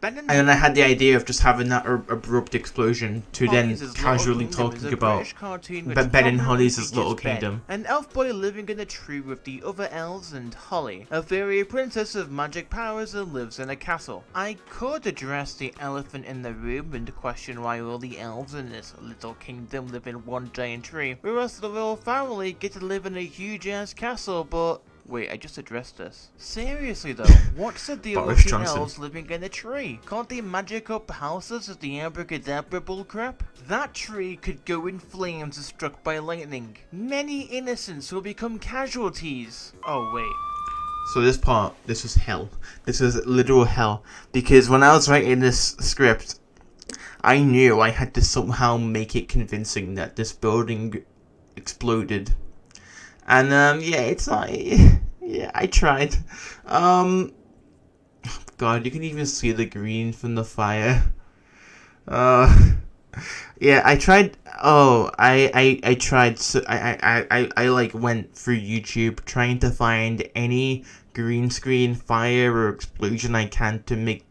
And then I had the idea of just having that abrupt explosion to then casually talking about Ben and Holly's Little Kingdom. An elf boy living in a tree with the other elves and Holly, a fairy princess of magic powers that lives in a castle. I could address the elephant in the room and question why all the elves in this little kingdom live in one giant tree, whereas the royal family get to live in a huge ass castle, but... Wait, I just addressed this. Seriously though, what's the deal with the elves living in a tree? Can't they magic up houses with the abracadabra bullcrap? That tree could go in flames if struck by lightning. Many innocents will become casualties. Oh wait. So this was hell. This was literal hell. Because when I was writing this script, I knew I had to somehow make it convincing that this building exploded. And yeah, it's like, yeah, I tried. God, you can even see the green from the fire. Yeah, I tried. Oh, I tried. So I like went through YouTube trying to find any green screen, fire, or explosion I can to make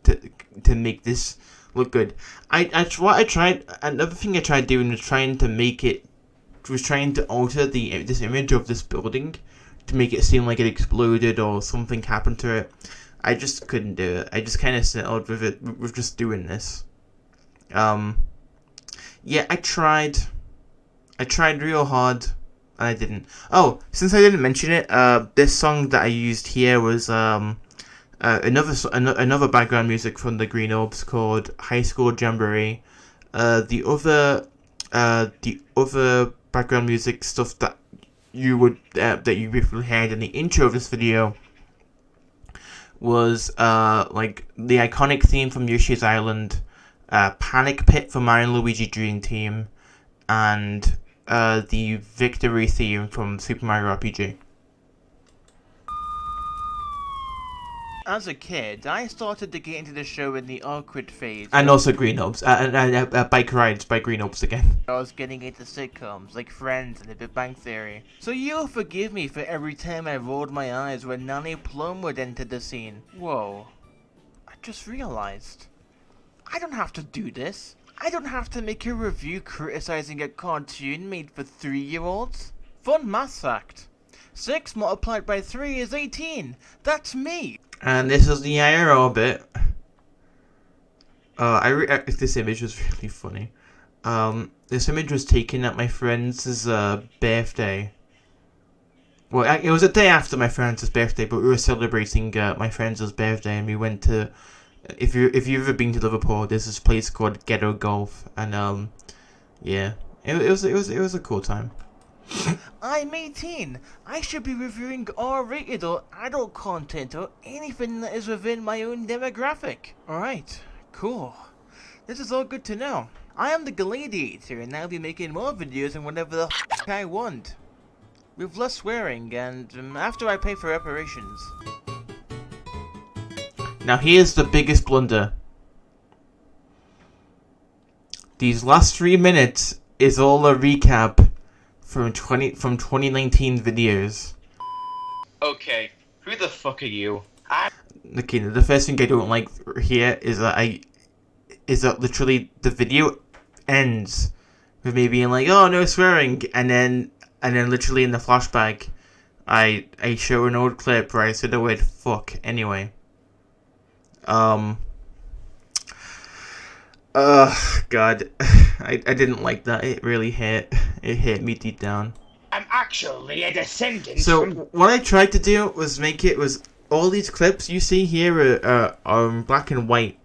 this look good. What I tried. Another thing I tried doing was trying to alter this image of this building to make it seem like it exploded or something happened to it. I just couldn't do it. I just kind of settled with just doing this. Yeah, I tried real hard, and I didn't. Oh, since I didn't mention it, this song that I used here was another background music from the Green Orbs called High School Jamboree. The other background music stuff that you briefly heard in the intro of this video was like the iconic theme from Yoshi's Island, Panic Pit from Mario and Luigi Dream Team, and the victory theme from Super Mario RPG. As a kid, I started to get into the show in the awkward phase. And also Green Orbs, and Bike Rides by Green Orbs again. I was getting into sitcoms like Friends and The Big Bang Theory. So you'll forgive me for every time I rolled my eyes when Nanny Plum would enter the scene. Whoa. I just realized. I don't have to do this. I don't have to make a review criticizing a cartoon made for 3-year-olds. Fun math fact. 6 multiplied by 3 is 18. That's me. And this is the IRL bit. This image was really funny. This image was taken at my friend's birthday. Well, it was a day after my friend's birthday, but we were celebrating my friend's birthday, and we went to. If you've ever been to Liverpool, there's this place called Ghetto Golf, and yeah, it was a cool time. I'm 18. I should be reviewing R-rated or adult content or anything that is within my own demographic. Alright, cool. This is all good to know. I am the Galladeiator, and I'll be making more videos and whatever the f*** I want. With less swearing and after I pay for reparations. Now here's the biggest blunder. These last 3 minutes is all a recap from 2019 videos. Okay, who the fuck are you? Okay, the first thing I don't like here is that literally the video ends with me being like, oh, no swearing, and then literally in the flashback, I show an old clip where I said the word fuck anyway. God, I didn't like that. It really hit me deep down. I'm actually a descendant So from... what I tried to do was make it was all these clips you see here are black and white.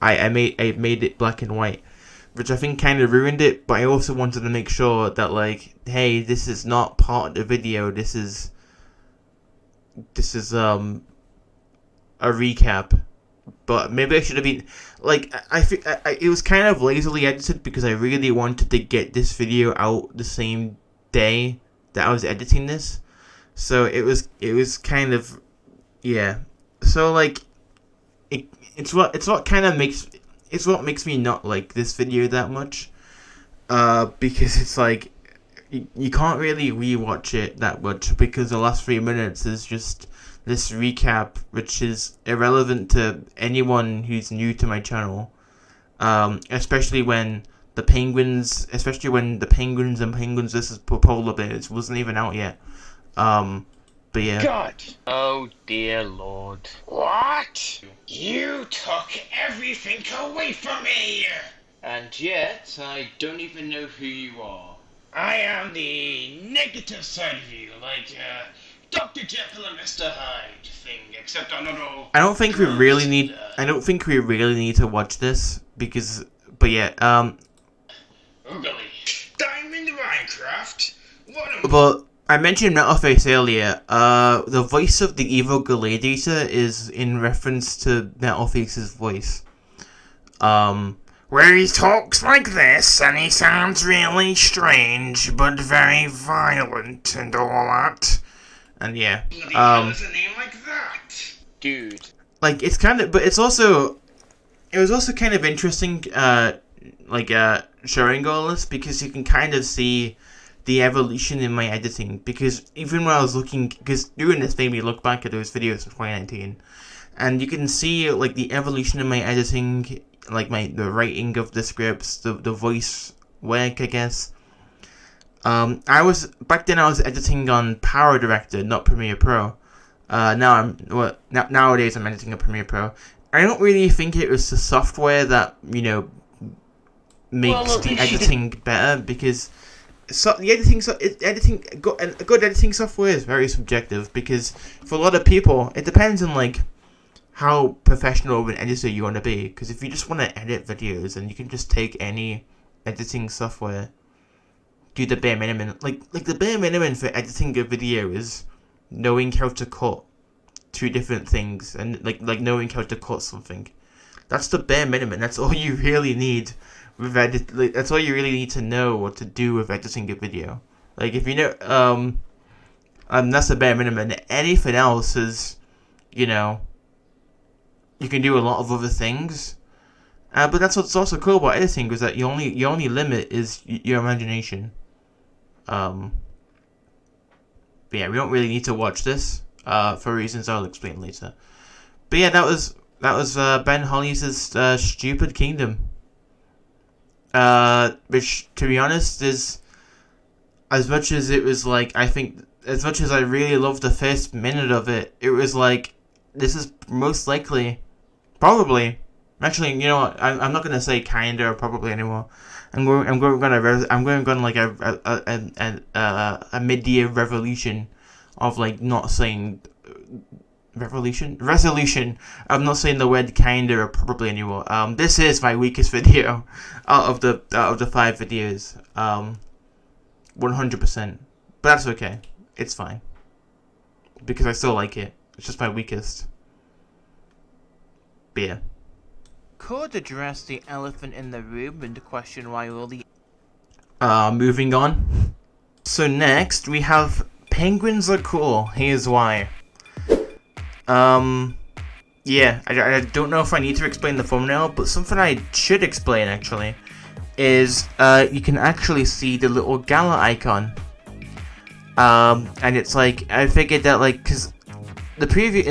I made it black and white, which I think kind of ruined it. But I also wanted to make sure that like, hey, this is not part of the video. This is a recap. But maybe I should have been like it was kind of lazily edited because I really wanted to get this video out the same day that I was editing this. So it was kind of, yeah. So like it's what makes me not like this video that much. Because it's like you can't really rewatch it that much because the last 3 minutes is just this recap, which is irrelevant to anyone who's new to my channel, especially when the Penguins and Penguins vs. Polar Bears wasn't even out yet. But yeah. God! Oh dear lord. What? You took everything away from me! And yet, I don't even know who you are. I am the negative side of you, like, Dr. Jekyll and Mr. Hyde thing, except I'm not all... I don't think we really need to watch this because, but yeah, Oogly. Diamond Minecraft? What a... But I mentioned Metalface earlier. The voice of the evil Galladeiator is in reference to Metalface's voice. Where he talks like this, and he sounds really strange, but very violent and all that. And yeah, bloody hell is a name like that? Dude. like it's kind of, but it was also kind of interesting, showing all this because you can kind of see the evolution in my editing. Because even when I was looking, because doing this made me look back at those videos from 2019, and you can see like the evolution in my editing, like the writing of the scripts, the voice work, I guess. Back then I was editing on Power Director, not Premiere Pro. Nowadays I'm editing on Premiere Pro. I don't really think it was the software that, makes the editing better, because a good editing software is very subjective, because for a lot of people it depends on like how professional of an editor you want to be. Because if you just want to edit videos, then you can just take any editing software, do the bare minimum. Like the bare minimum for editing a video is knowing how to cut two different things, and like knowing how to cut something. That's the bare minimum. That's all you really need with that's all you really need to know what to do with editing a video. Like if you know, that's the bare minimum. Anything else is, you can do a lot of other things. But that's what's also cool about editing, is that your only limit is your imagination. But yeah, we don't really need to watch this for reasons I'll explain later. But yeah, that was Ben Holly's Stupid Kingdom. Which, to be honest, is, as much as it was like, I think, as much as I really loved the first minute of it, it was like, this is most likely, probably, Actually, you know what? I'm not gonna say kinda or probably anymore. I'm going like a mid-year revolution of like not saying resolution. I'm not saying the word kinda or probably anymore. This is my weakest video out of the 5 videos. 100%. But that's okay. It's fine. Because I still like it. It's just my weakest. But yeah. Could address the elephant in the room and question why all the Moving on. So next we have penguins are cool. Here's why. Yeah, I don't know if I need to explain the thumbnail, but something I should explain actually is you can actually see the little Gala icon. And it's like I figured that like because the previous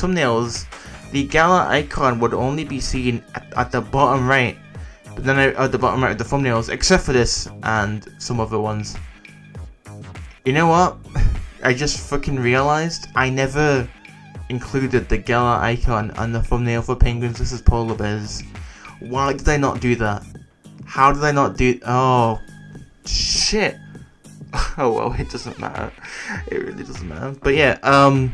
thumbnails, the Gala icon would only be seen at the bottom right, but then at the bottom right of the thumbnails, except for this and some other ones. You know what? I just fucking realized I never included the Gala icon on the thumbnail for Penguins vs Polar Bears. Why did I not do that? How did I not do? Oh, shit. Oh well, it doesn't matter. It really doesn't matter. But yeah, I'm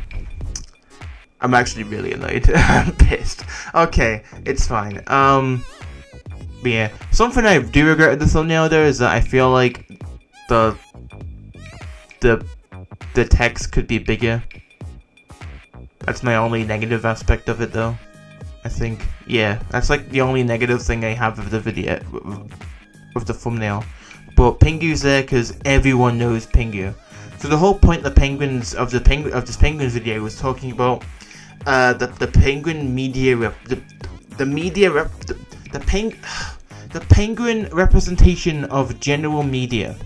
actually really annoyed. I'm pissed. Okay, it's fine. But yeah, something I do regret with the thumbnail though is that I feel like the text could be bigger. That's my only negative aspect of it though. I think, yeah, that's like the only negative thing I have of the video, with the thumbnail. But Pingu's there because everyone knows Pingu. So the whole point of this Penguins video was talking about the penguin media the penguin representation of general media.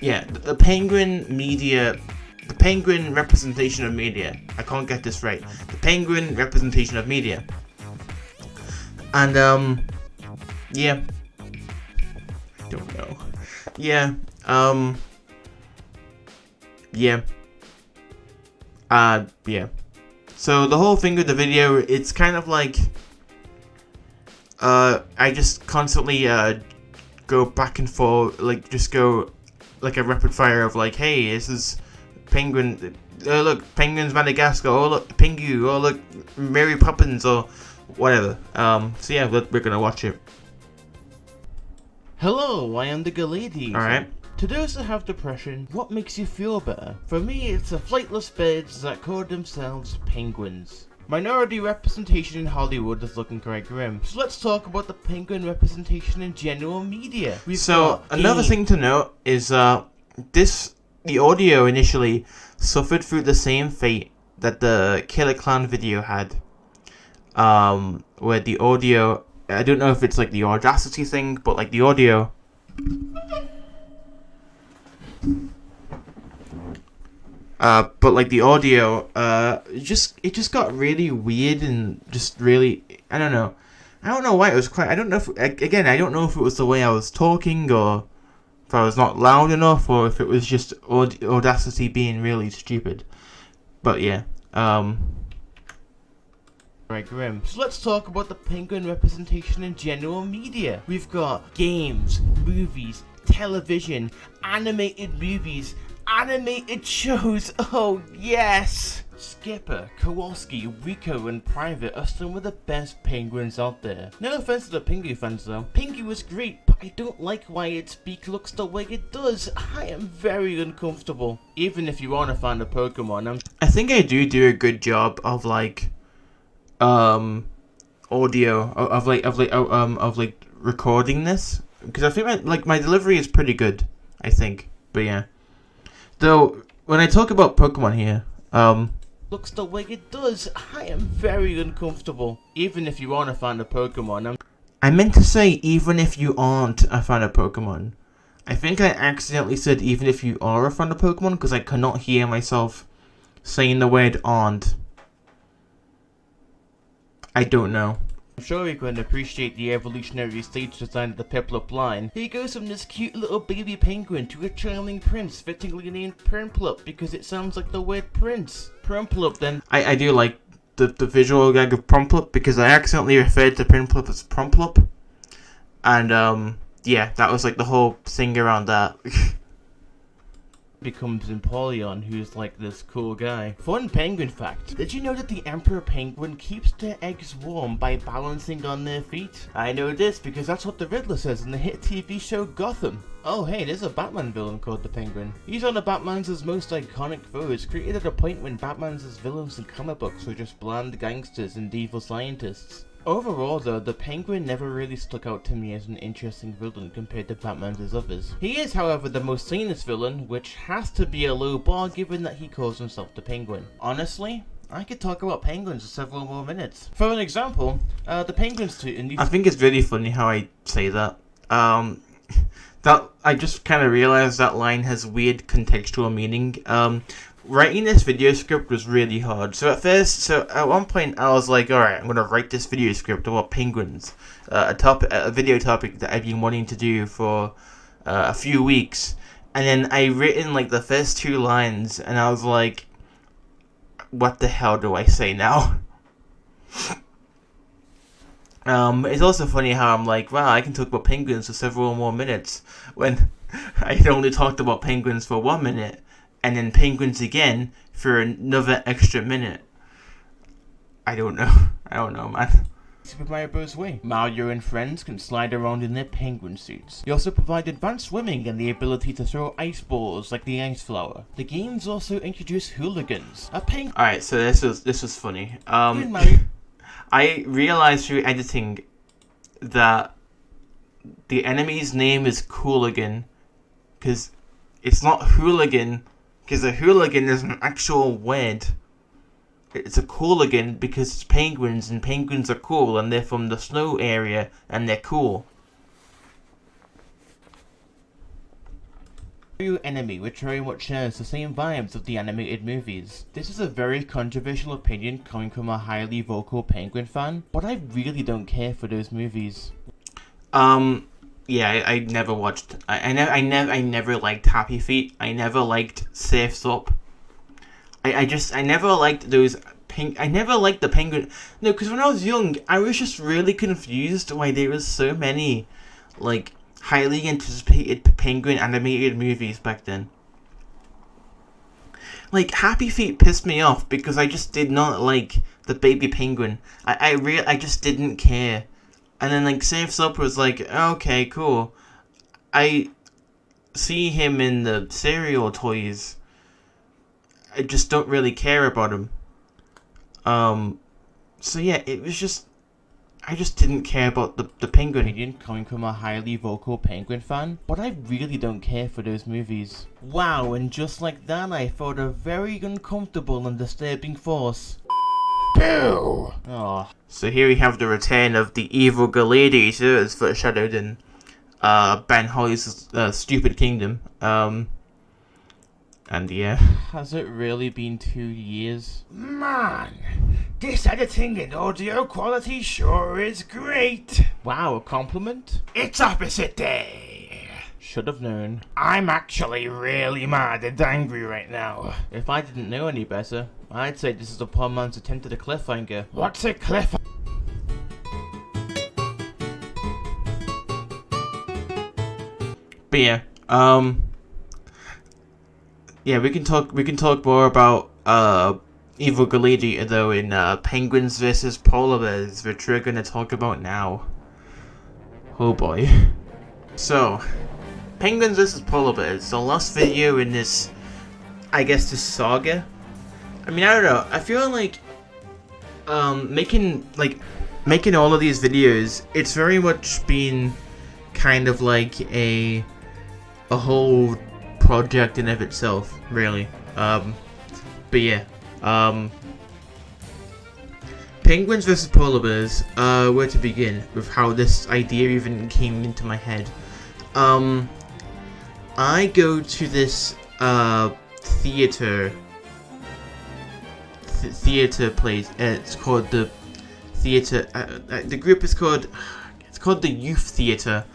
Yeah, the penguin representation of media. I can't get this right. The penguin representation of media. And yeah. I don't know. Yeah. Yeah. Yeah. So the whole thing with the video, it's kind of like I just constantly go back and forth, like just go like a rapid fire of like, hey, this is Penguin, oh look, Penguins Madagascar, oh look, Pingu, oh look, Mary Poppins, or whatever. So yeah, we're gonna watch it. Hello, I am the Galladeiator. Alright. To those that have depression, what makes you feel better? For me, it's the flightless birds that call themselves penguins. Minority representation in Hollywood is looking quite grim. So let's talk about the penguin representation in general media. So another thing to note is the audio initially suffered through the same fate that the Killer Clown video had. Where the audio, I don't know if it's like the Audacity thing, but like the audio it just got really weird and just really, I don't know why it was quite, I don't know if it was the way I was talking or if I was not loud enough or if it was just Audacity being really stupid. But yeah, right, grim. So let's talk about the penguin representation in general media. We've got games, movies, television, animated movies, animated shows. Oh yes! Skipper, Kowalski, Rico, and Private are some of the best penguins out there. No offense to the Pingu fans though. Pingu is great, but I don't like why its beak looks the way it does. I am very uncomfortable. Even if you aren't a fan of Pokemon, I think I do a good job of like audio of recording this, because I think my delivery is pretty good, I think. But yeah, though when I talk about Pokemon here, looks the way it does, I am very uncomfortable. Even if you aren't a fan of Pokemon, I meant to say even if you aren't a fan of Pokemon. I think I accidentally said even if you are a fan of Pokemon because I cannot hear myself saying the word aren't. I don't know. I'm sure you can appreciate the evolutionary stage design of the Piplup line. He goes from this cute little baby penguin to a charming prince, fittingly named Prinplup because it sounds like the word prince. Prinplup then. I do like the visual gag of Promplup, because I accidentally referred to Prinplup as Promplup. And, yeah, that was like the whole thing around that. Becomes Empoleon, who's like this cool guy. Fun penguin fact. Did you know that the emperor penguin keeps their eggs warm by balancing on their feet? I know this because that's what the Riddler says in the hit TV show Gotham. Oh hey, there's a Batman villain called the Penguin. He's one of Batman's most iconic foes, created at a point when Batman's villains in comic books were just bland gangsters and evil scientists. Overall though, the Penguin never really stuck out to me as an interesting villain compared to Batman's others. He is however the most sanest villain, which has to be a low bar given that he calls himself the Penguin. Honestly, I could talk about penguins for several more minutes. For an example, the penguins too in these— I think it's really funny how I say that. That I just kind of realized that line has weird contextual meaning. Writing this video script was really hard. So at one point I was like, alright, I'm gonna write this video script about penguins. A video topic that I've been wanting to do for a few weeks. And then I written like the first 2 lines and I was like, what the hell do I say now? It's also funny how I'm like, wow, I can talk about penguins for several more minutes when I had only talked about penguins for 1 minute. And then penguins again for another extra minute. I don't know, man. Super Mario Bros. Way. Mario and friends can slide around in their penguin suits. They also provide advanced swimming and the ability to throw ice balls like the ice flower. The games also introduce hooligans. Alright, so this was funny. I realized through editing that the enemy's name is Cooligan, because it's not hooligan. Because a hooligan is an actual word. It's a cooligan because it's penguins, and penguins are cool, and they're from the snow area, and they're cool. Enemy, which very much shares the same vibes of the animated movies. This is a very controversial opinion coming from a highly vocal penguin fan, but I really don't care for those movies. Yeah, I never watched. I never liked Happy Feet. I never liked Surf's Up. I never liked those I never liked the penguin. No, because when I was young, I was just really confused why there was so many, like, highly anticipated penguin animated movies back then. Like, Happy Feet pissed me off because I just did not like the baby penguin. I just didn't care. And then, like, Surf's Up was like, okay, cool. I see him in the cereal toys. I just don't really care about him. So yeah, it was just... I just didn't care about the penguin. Opinion coming from a highly vocal penguin fan, but I really don't care for those movies. Wow, and just like that, I felt a very uncomfortable and disturbing force. Boo! Oh. So here we have the return of the evil Galladeiator as foreshadowed in Ben Holly's Stupid Kingdom. And yeah. Has it really been 2 years? Man, this editing and audio quality sure is great. Wow, a compliment? It's opposite day. Should have known. I'm actually really mad and angry right now. If I didn't know any better, I'd say this is a poor man's attempt at a cliffhanger. What's a cliff? But yeah, yeah, we can talk more about evil Galladeiator though in Penguins vs Polar Bears, which we're gonna talk about now. Oh boy. So, Penguins vs Polar Bears, the last video in this, I guess, this saga. I mean, I don't know. I feel like making all of these videos, it's very much been kind of like a whole project in of itself, really. But yeah, Penguins vs Polar Bears. Where to begin with how this idea even came into my head? I go to this theater place. It's called the theater. The group is called. It's called the Youth Theater.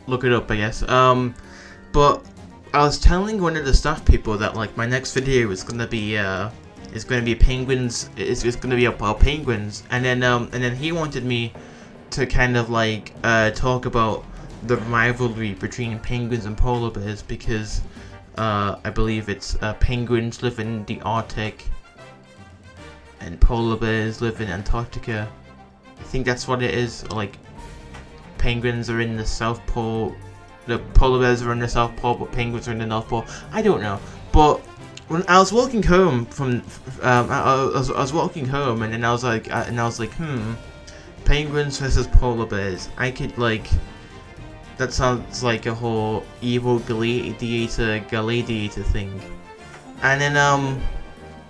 Look it up, I guess. But I was telling one of the staff people that like my next video was gonna be it's going to be penguins. It's going to be about penguins, and then he wanted me to kind of like talk about the rivalry between penguins and polar bears, because I believe it's penguins live in the Arctic and polar bears live in Antarctica. I think that's what it is. Like, penguins are in the South Pole, the polar bears are in the South Pole, but penguins are in the North Pole. I don't know, but when I was walking home from, I was walking home, and then I was like, penguins versus polar bears. I could like, that sounds like a whole evil Galladeiator thing, and then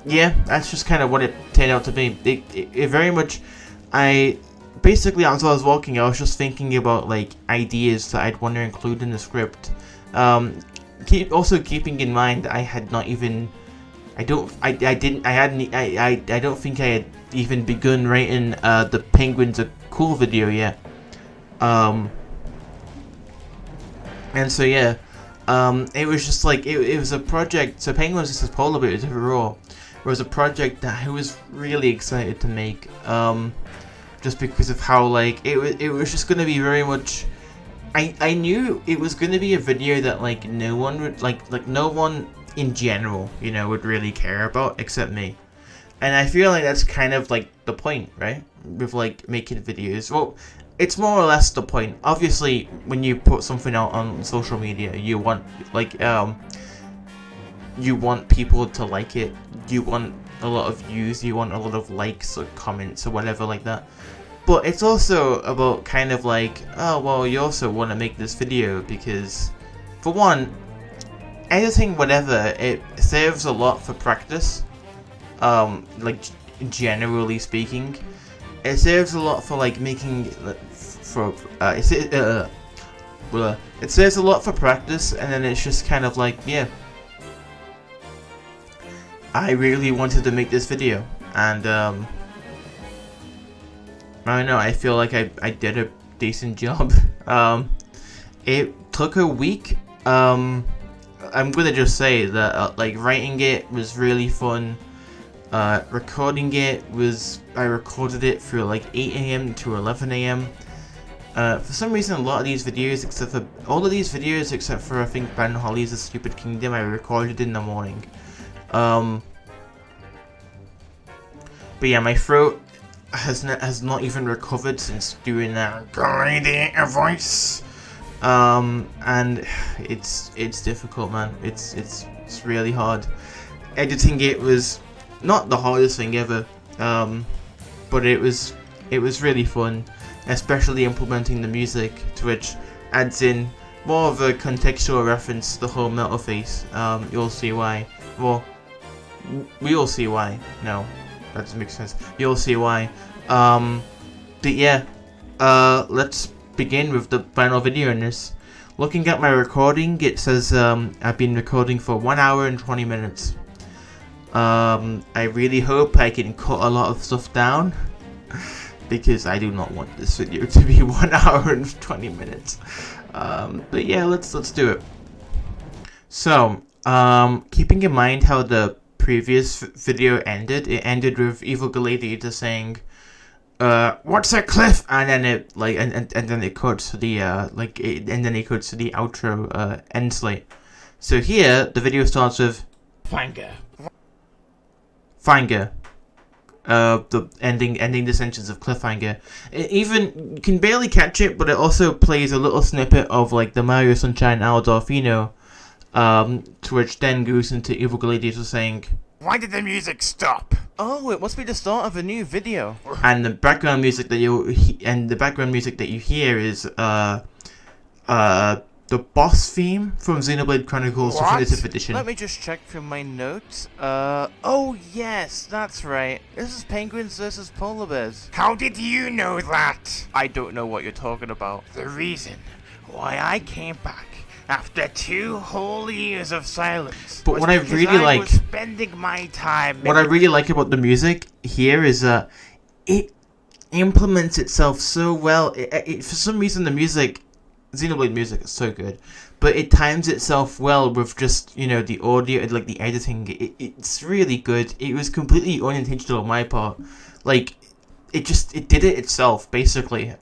yeah, that's just kind of what it turned out to be. It very much, basically, as I was walking, I was just thinking about like ideas that I'd want to include in the script. Also keeping in mind, I had not even, I don't think I had even begun writing the Penguins Are Cool video yet. And so yeah, it was just like, it was a project. So Penguins vs Polar Bears overall was a project that I was really excited to make. Just because of how like it was just gonna be very much. I knew it was gonna be a video that like no one would like no one in general, you know, would really care about except me. And I feel like that's kind of like the point, right? With like making videos. Well, it's more or less the point. Obviously, when you put something out on social media, you want like you want people to like it. You want a lot of views. You want a lot of likes or comments or whatever like that. But it's also about kind of like, oh well, you also want to make this video because, for one, editing whatever, it serves a lot for practice. Like generally speaking, it serves a lot for like making it serves a lot for practice, and then it's just kind of like, yeah, I really wanted to make this video, and I don't know, I feel like I did a decent job. It took a week. I'm gonna just say that like writing it was really fun. Recording it was, I recorded it for like 8 AM to 11 AM. For some reason, a lot of these videos, all of these videos except for I think Ben Holly's The Stupid Kingdom, I recorded in the morning. But yeah, my throat has not even recovered since doing that Galladeiator voice. And it's difficult, man. It's really hard. Editing it was not the hardest thing ever, but it was really fun, especially implementing the music, to which adds in more of a contextual reference to the whole metal face. You'll see why. Well, we'll see why. No, that doesn't make sense. You'll see why. But yeah, let's begin with the final video in this. Looking at my recording, it says I've been recording for 1 hour and 20 minutes. I really hope I can cut a lot of stuff down, because I do not want this video to be 1 hour and 20 minutes. But yeah, let's do it. So, keeping in mind how the previous video ended, it ended with Evil Galladeiator saying, "What's a cliff?" And then it like, and then it cuts to the and then it cuts to the outro end slate. So here the video starts with Fanger. The ending the sentence of cliffhanger. It even, you can barely catch it, but it also plays a little snippet of like the Mario Sunshine Al Dolfino, to which then goes into Evil Galladeiator saying, Why did the music stop? Oh, it must be the start of a new video. and the background music that you hear is the boss theme from Xenoblade Chronicles What? Definitive Edition. Let me just check through my notes. Oh yes, that's right. This is penguins versus polar bears. How did you know that? I don't know what you're talking about. The reason why I came back after 2 whole years of silence. But was what I because really like- was spending my time. What I really like about the music here is it implements itself so well. For some reason, the music, Xenoblade music is so good, but it times itself well with just, you know, the audio, like the editing. It's really good. It was completely unintentional on my part. Like, it did it itself, basically.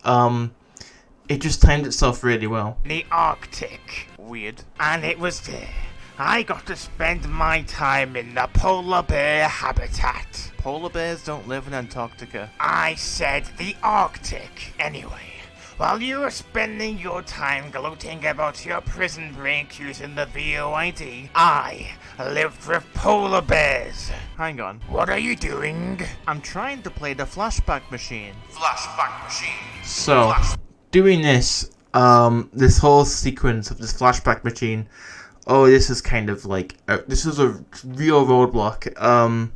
It just timed itself really well. The Arctic. Weird. And it was there. I got to spend my time in the polar bear habitat. Polar bears don't live in Antarctica. I said the Arctic. Anyway, while you were spending your time gloating about your prison break using the VOID, I lived with polar bears. Hang on. What are you doing? I'm trying to play the flashback machine. So, doing this, this whole sequence of this flashback machine, oh, this is kind of like, this was a real roadblock.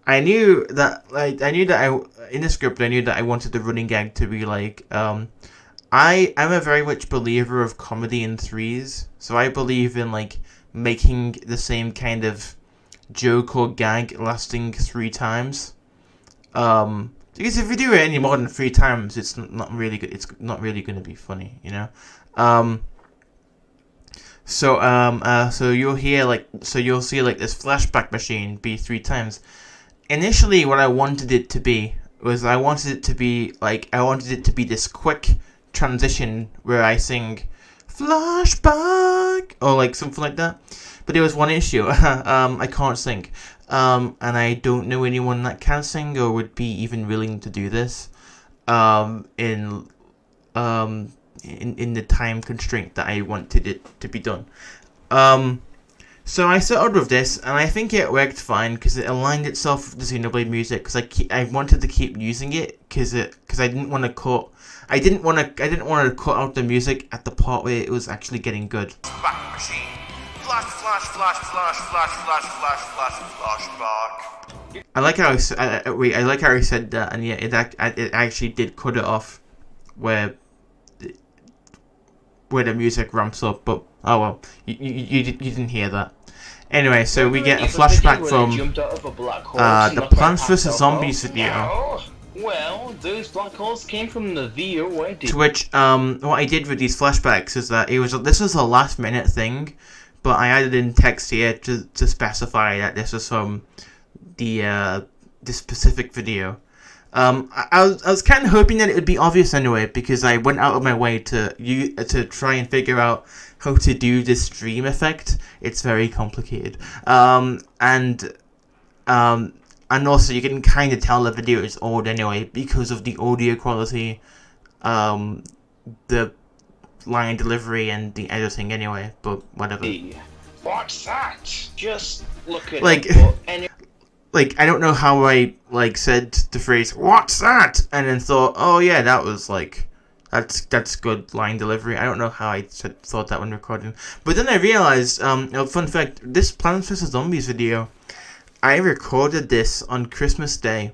I knew that in the script, I knew that I wanted the running gag to be like, I'm a very much believer of comedy in threes, so I believe in, like, making the same kind of joke or gag lasting 3 times. Because if you do it any more than 3 times, it's not really good. It's not really going to be funny, you know. So you'll hear you'll see like this flashback machine be 3 times. Initially, what I wanted it to be was I wanted it to be this quick transition where I sing flashback or like something like that. But there was one issue. I can't sing. And I don't know anyone that can sing or would be even willing to do this. In the time constraint that I wanted it to be done. So I started with this, and I think it worked fine because it aligned itself with the Xenoblade music. Because I wanted to keep using it because I didn't want to cut. I didn't want to cut out the music at the part where it was actually getting good. Flashback machine. Flashback. I like how I like how he said that, and yeah, it actually did cut it off where the music ramps up. But oh well, you didn't hear that. Anyway, so we get a flashback from the Plants vs Zombies video. Well, those black holes came from the VOID. To which what I did with these flashbacks is that this was a last minute thing, but I added in text here to specify that this was from the this specific video. I was kind of hoping that it would be obvious anyway, because I went out of my way to try and figure out how to do this stream effect. It's very complicated. And also you can kind of tell the video is old anyway because of the audio quality, the line delivery and the editing anyway. But whatever. What's that? Just look at like. Like, I don't know how I, like, said the phrase, "What's that?" and then thought, oh yeah, that was, like, that's good line delivery. I don't know how I thought that when recording. But then I realized, fun fact, this Plants vs. Zombies video, I recorded this on Christmas Day.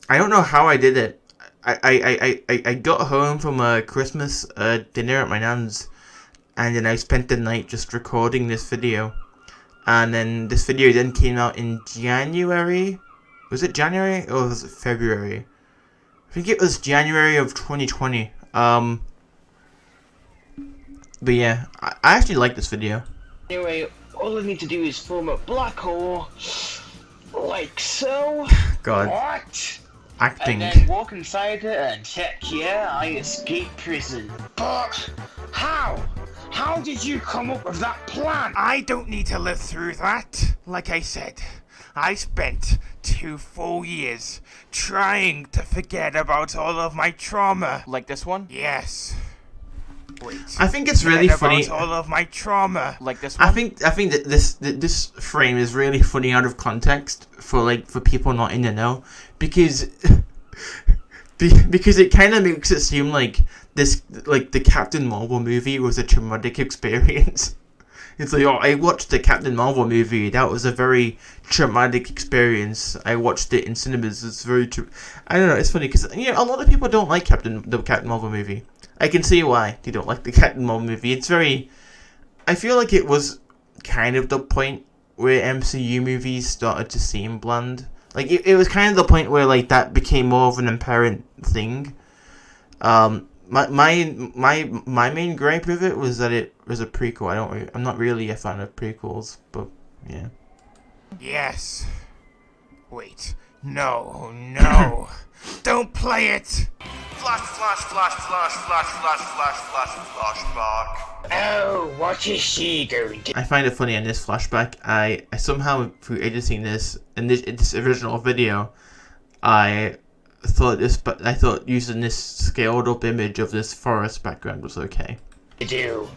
I don't know how I did it. I got home from a Christmas dinner at my nan's, and then I spent the night just recording this video. And then this video then came out in January. Was it January or was it February? I think it was January of 2020. But yeah, I actually like this video. Anyway, all I need to do is form a black hole, like so. God. What? Acting. And then walk inside it and heck yeah, I escaped prison. But how? How did you come up with that plan? I don't need to live through that. Like I said, I spent 2 full years trying to forget about all of my trauma. Like this one? Yes. Wait. I think it's really funny. About all of my trauma. Like this one? I think that this frame is really funny out of context for people not in the know, because it kind of makes it seem like the Captain Marvel movie was a traumatic experience. It's like, oh, I watched the Captain Marvel movie. That was a very traumatic experience. I watched it in cinemas. It's very true. I don't know. It's funny because a lot of people don't like the Captain Marvel movie. I can see why they don't like the Captain Marvel movie. It's very. I feel like it was kind of the point where MCU movies started to seem bland. Like it was kind of the point where that became more of an apparent thing. my main gripe with it was that it was a prequel. I'm not really a fan of prequels, but yeah. Yes. Wait. No, no. Don't play it! Flash, flash, flash, flash, flash, flash, flash, flash, flashback. Oh, what is she going to I find it funny in this flashback. I somehow through editing this in this original video, I thought using this scaled up image of this forest background was okay. do?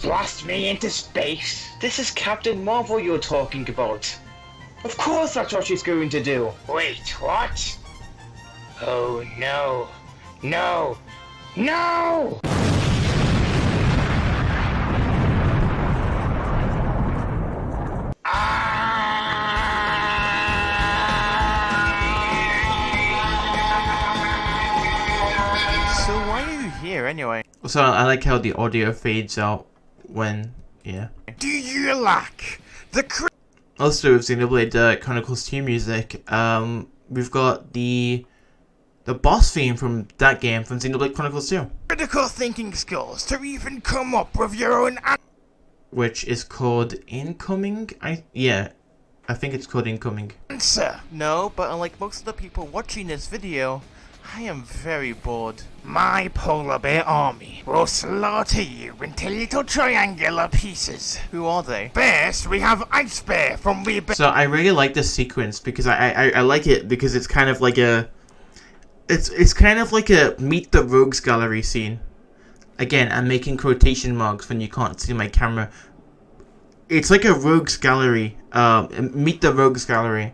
Blast me into space? This is Captain Marvel you're talking about. Of course that's what she's going to do. Wait, what? Oh no. No! No! So why are you here anyway? So I like how the audio fades out when Do you lack the Also with Xenoblade Chronicles 2 music, we've got the boss theme from that game from Xenoblade Chronicles 2, critical thinking skills to even come up with your own which is called Incoming. I think it's called Incoming. answer? No, but unlike most of the people watching this video, I am very bored. My polar bear army will slaughter you into little triangular pieces. Who are they? First, we have Ice Bear from Rebirth. So I really like this sequence because I like it because it's kind of like a it's kind of like a Meet the Rogues gallery scene. Again, I'm making quotation marks when you can't see my camera. It's like a Rogues gallery, Meet the Rogues gallery,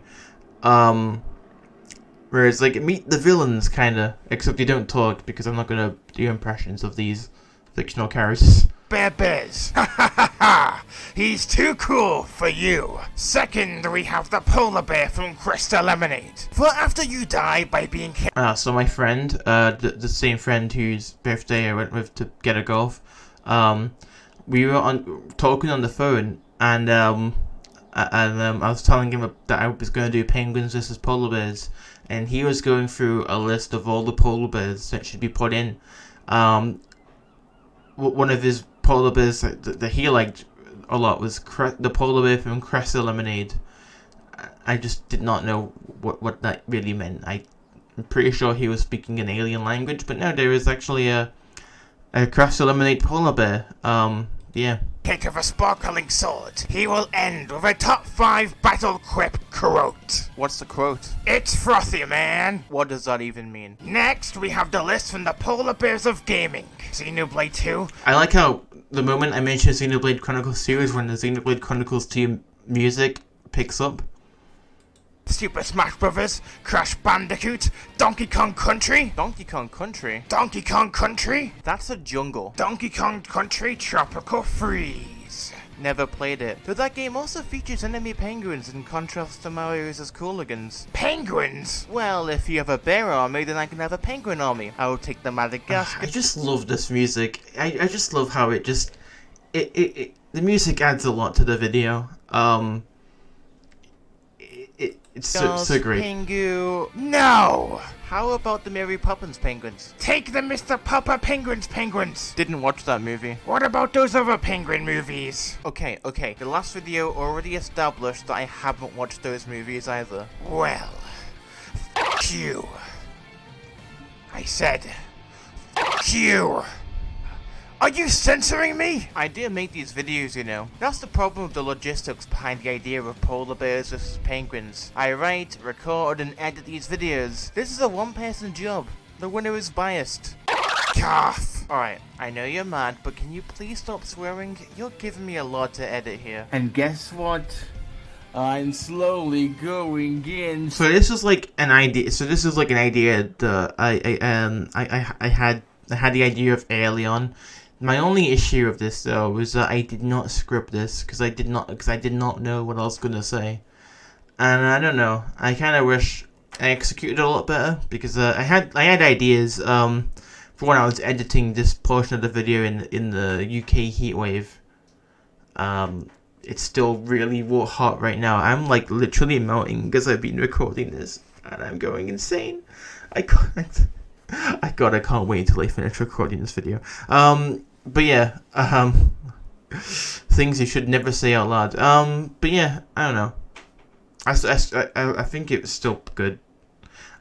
whereas like Meet the Villains kinda, except you don't talk because I'm not gonna do impressions of these fictional characters. Bear Bears. Ha ha ha ha! He's too cool for you. Second, we have the polar bear from Crystal Lemonade. For after you die by being killed. So my friend, the same friend whose birthday I went with to get a golf, we were talking on the phone, and I was telling him that I was going to do penguins versus polar bears, and he was going through a list of all the polar bears that should be put in. One of his polar bears that he liked a lot was the polar bear from Crystal Lemonade. I just did not know what that really meant. I'm pretty sure he was speaking an alien language, but no, there is actually a Crystal Lemonade polar bear. Yeah. Kick of a sparkling sword. He will end with a top 5 battle quip quote. What's the quote? It's frothy, man. What does that even mean? Next, we have the list from the polar bears of gaming. Xenoblade 2. I like how the moment I mention Xenoblade Chronicles 2 is when the Xenoblade Chronicles 2 music picks up. Super Smash Brothers, Crash Bandicoot, Donkey Kong Country. Donkey Kong Country? Donkey Kong Country. That's a jungle. Donkey Kong Country Tropical Freeze. Never played it. Though that game also features enemy penguins in contrast to Mario's Cooligans. Penguins? Well, if you have a bear army, then I can have a penguin army. I will take the Madagascar. I just love this music. I just love how it just the music adds a lot to the video. It's so great. Pingu. No! How about the Mary Poppins penguins? Take the Mr. Popper penguins. Didn't watch that movie. What about those other penguin movies? Okay. The last video already established that I haven't watched those movies either. Well, f*** you. I said, f*** you. Are you censoring me? I do make these videos, you know. That's the problem with the logistics behind the idea of polar bears versus penguins. I write, record, and edit these videos. This is a one-person job. The winner is biased. Cough. Alright, I know you're mad, but can you please stop swearing? You're giving me a lot to edit here. And guess what? I'm slowly going in. So this is like an idea. So this is like an idea that I had the idea of early on. My only issue of this though was that I did not script this because I did not know what I was gonna say, and I don't know. I kind of wish I executed a lot better because I had ideas for when I was editing this portion of the video in the UK heatwave. It's still really hot right now. I'm like literally melting because I've been recording this and I'm going insane. I can't. I can't wait until I finish recording this video. But yeah, things you should never say out loud. But yeah, I don't know. I think it was still good.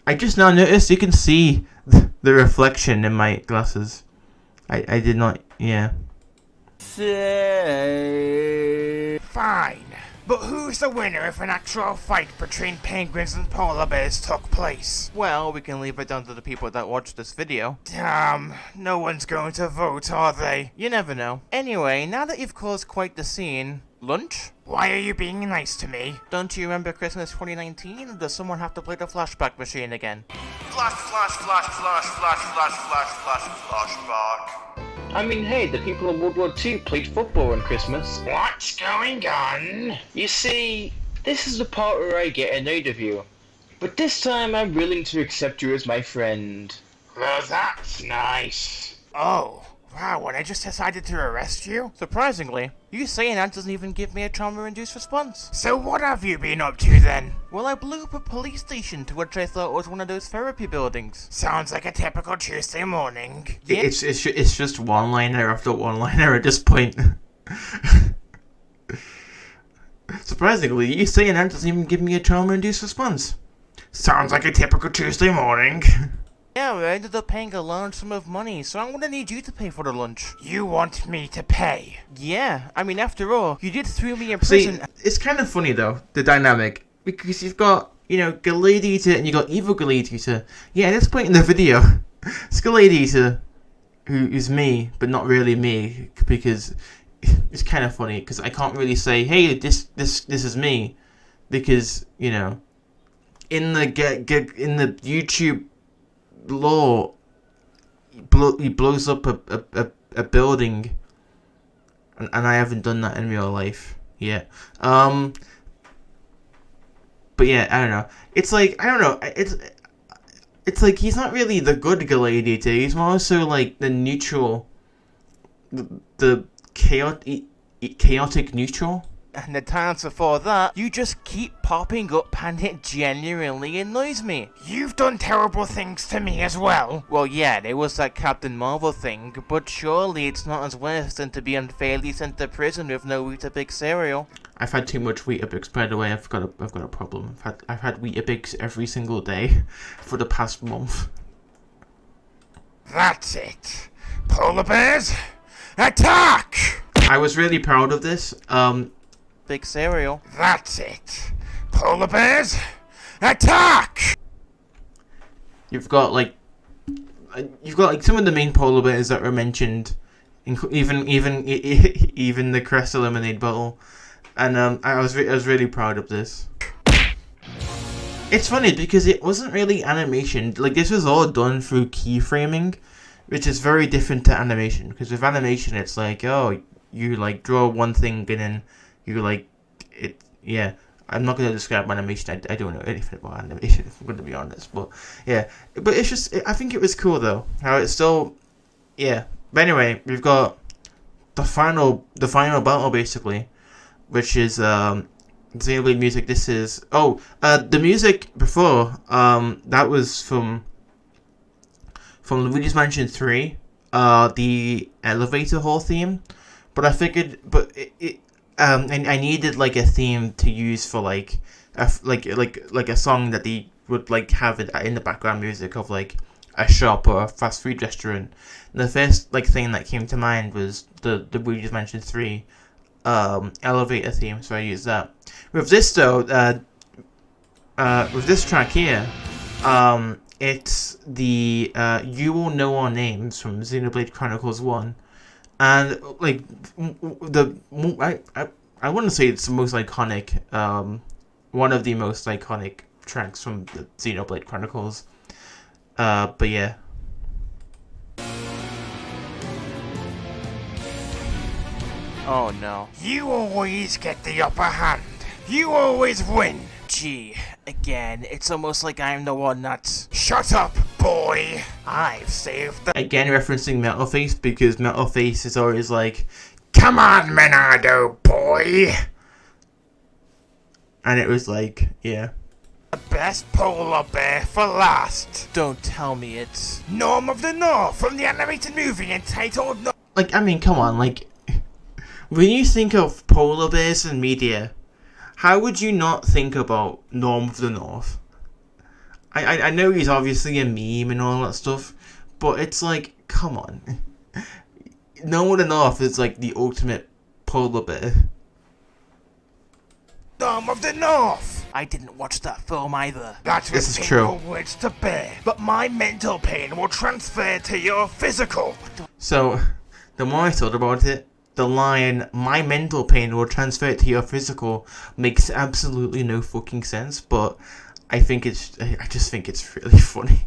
I just now noticed you can see the reflection in my glasses. I did not, yeah. Say. Fine. But who's the winner if an actual fight between penguins and polar bears took place? Well, we can leave it down to the people that watch this video. Damn, no one's going to vote, are they? You never know. Anyway, now that you've caused quite the scene, lunch? Why are you being nice to me? Don't you remember Christmas 2019? Or does someone have to play the flashback machine again? Flashback. I mean, hey, the people in World War II played football on Christmas. What's going on? You see, this is the part where I get annoyed of you. But this time I'm willing to accept you as my friend. Well, that's nice. Oh, wow, and I just decided to arrest you? Surprisingly, you saying that doesn't even give me a trauma-induced response. So what have you been up to then? Well, I blew up a police station to which I thought was one of those therapy buildings. Sounds like a typical Tuesday morning. Yeah. It's just one-liner after one-liner at this point. Surprisingly, you saying that doesn't even give me a trauma-induced response. Sounds like a typical Tuesday morning. Yeah, we ended up paying a large sum of money, so I'm gonna need you to pay for the lunch. You want me to pay? Yeah, I mean, after all, you did throw me in See, prison. it's kind of funny though, the dynamic, because you've got, you know, Galladeiator and you got Evil Galladeiator. Yeah, at this point in the video, it's Galladeiator, who is me, but not really me, because it's kind of funny, because I can't really say, hey, this is me, because, you know, in the YouTube law, he blows up a building, and I haven't done that in real life yet. But yeah, I don't know. It's like, I don't know. It's like he's not really the good Galladeiator. He's more so like the neutral, the chaotic neutral. And the answer for that, you just keep popping up and it genuinely annoys me. You've done terrible things to me as well. Well, yeah, there was that Captain Marvel thing, but surely it's not as worse than to be unfairly sent to prison with no Weetabix cereal. I've had too much Weetabix, by the way. I've got a problem. I've had Weetabix every single day for the past month. That's it. Polar bears, attack! I was really proud of this. Big cereal. That's it. Polar bears, attack! You've got like some of the main polar bears that were mentioned, even the Crest Lemonade bottle, and I was really proud of this. It's funny because it wasn't really animation. Like, this was all done through keyframing, which is very different to animation. Because with animation, it's like, oh, you like draw one thing and then you like it. Yeah, I'm not gonna describe animation. I don't know anything about animation, if I'm gonna be honest. But yeah, but it's just, I think it was cool though how it's still, yeah. But anyway, we've got the final battle basically, which is Xenoblade music. This is the music before that was from Luigi's Mansion 3, the elevator hall theme. But I figured, I needed like a theme to use for like a song that they would like have it in the background music of like a shop or a fast food restaurant. And the first like thing that came to mind was the Luigi's Mansion 3 elevator theme, so I used that. With this though, with this track here, it's the You Will Know Our Names from Xenoblade Chronicles 1. And like I wouldn't say it's the most iconic, one of the most iconic tracks from the Xenoblade Chronicles. But yeah. Oh no. You always get the upper hand. You always win. Gee, again, it's almost like I'm the one that's... Shut up, boy. I've saved the... Again referencing Metal Face, because Metal Face is always like, Come on, Menardo, boy. and it was like, yeah. Best polar bear for last. Don't tell me it's... Norm of the North from the animated movie entitled Like, I mean, come on, like, when you think of polar bears in media, how would you not think about Norm of the North? I know he's obviously a meme and all that stuff, but it's like, come on. Norm of the North is like the ultimate polar bear. Norm of the North. I didn't watch that film either. That This was is true. painful words to bear, but my mental pain will transfer to your physical. So, the more I thought about it, the line, my mental pain will transfer to your physical, makes absolutely no fucking sense, but I just think it's really funny.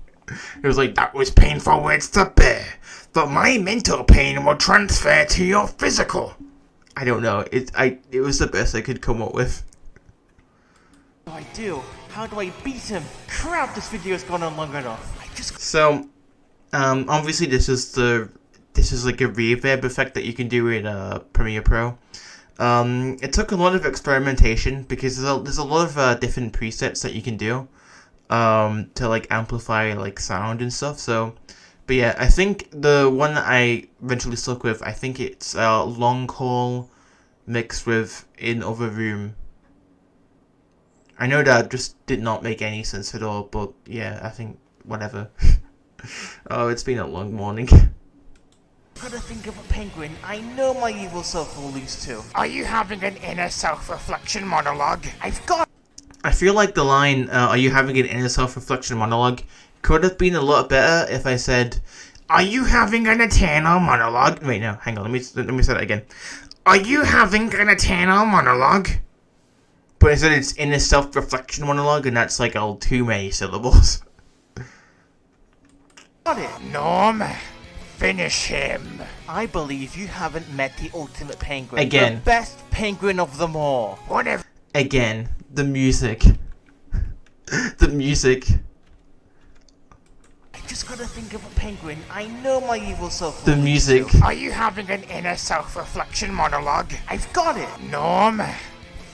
It was like, that was painful words to bear, but my mental pain will transfer to your physical. I don't know, it was the best I could come up with. What do I do? How do I beat him? Crap, this video's gone on long enough. So, obviously this is like a reverb effect that you can do in Premiere Pro. It took a lot of experimentation because there's a lot of different presets that you can do to like amplify like sound and stuff. So, but yeah, I think the one that I eventually stuck with, I think it's Long Haul mixed with In Other Room. I know that just did not make any sense at all, but yeah, I think whatever. Oh, it's been a long morning. Gotta think of a penguin I know my evil self will lose to. Are you having an inner self-reflection monologue? I've got... I feel like the line, are you having an inner self-reflection monologue, could have been a lot better if I said, Are you having an eternal monologue? wait, no, hang on, let me say that again. Are you having an eternal monologue? But instead it's inner self-reflection monologue, and that's like all too many syllables. Got it. Norm, finish him. I believe you haven't met the ultimate penguin. Again. The best penguin of them all. Whatever. Again, the music. The music. I just gotta think of a penguin I know my evil self The will lose music. to. Are you having an inner self-reflection monologue? I've got it. Norm,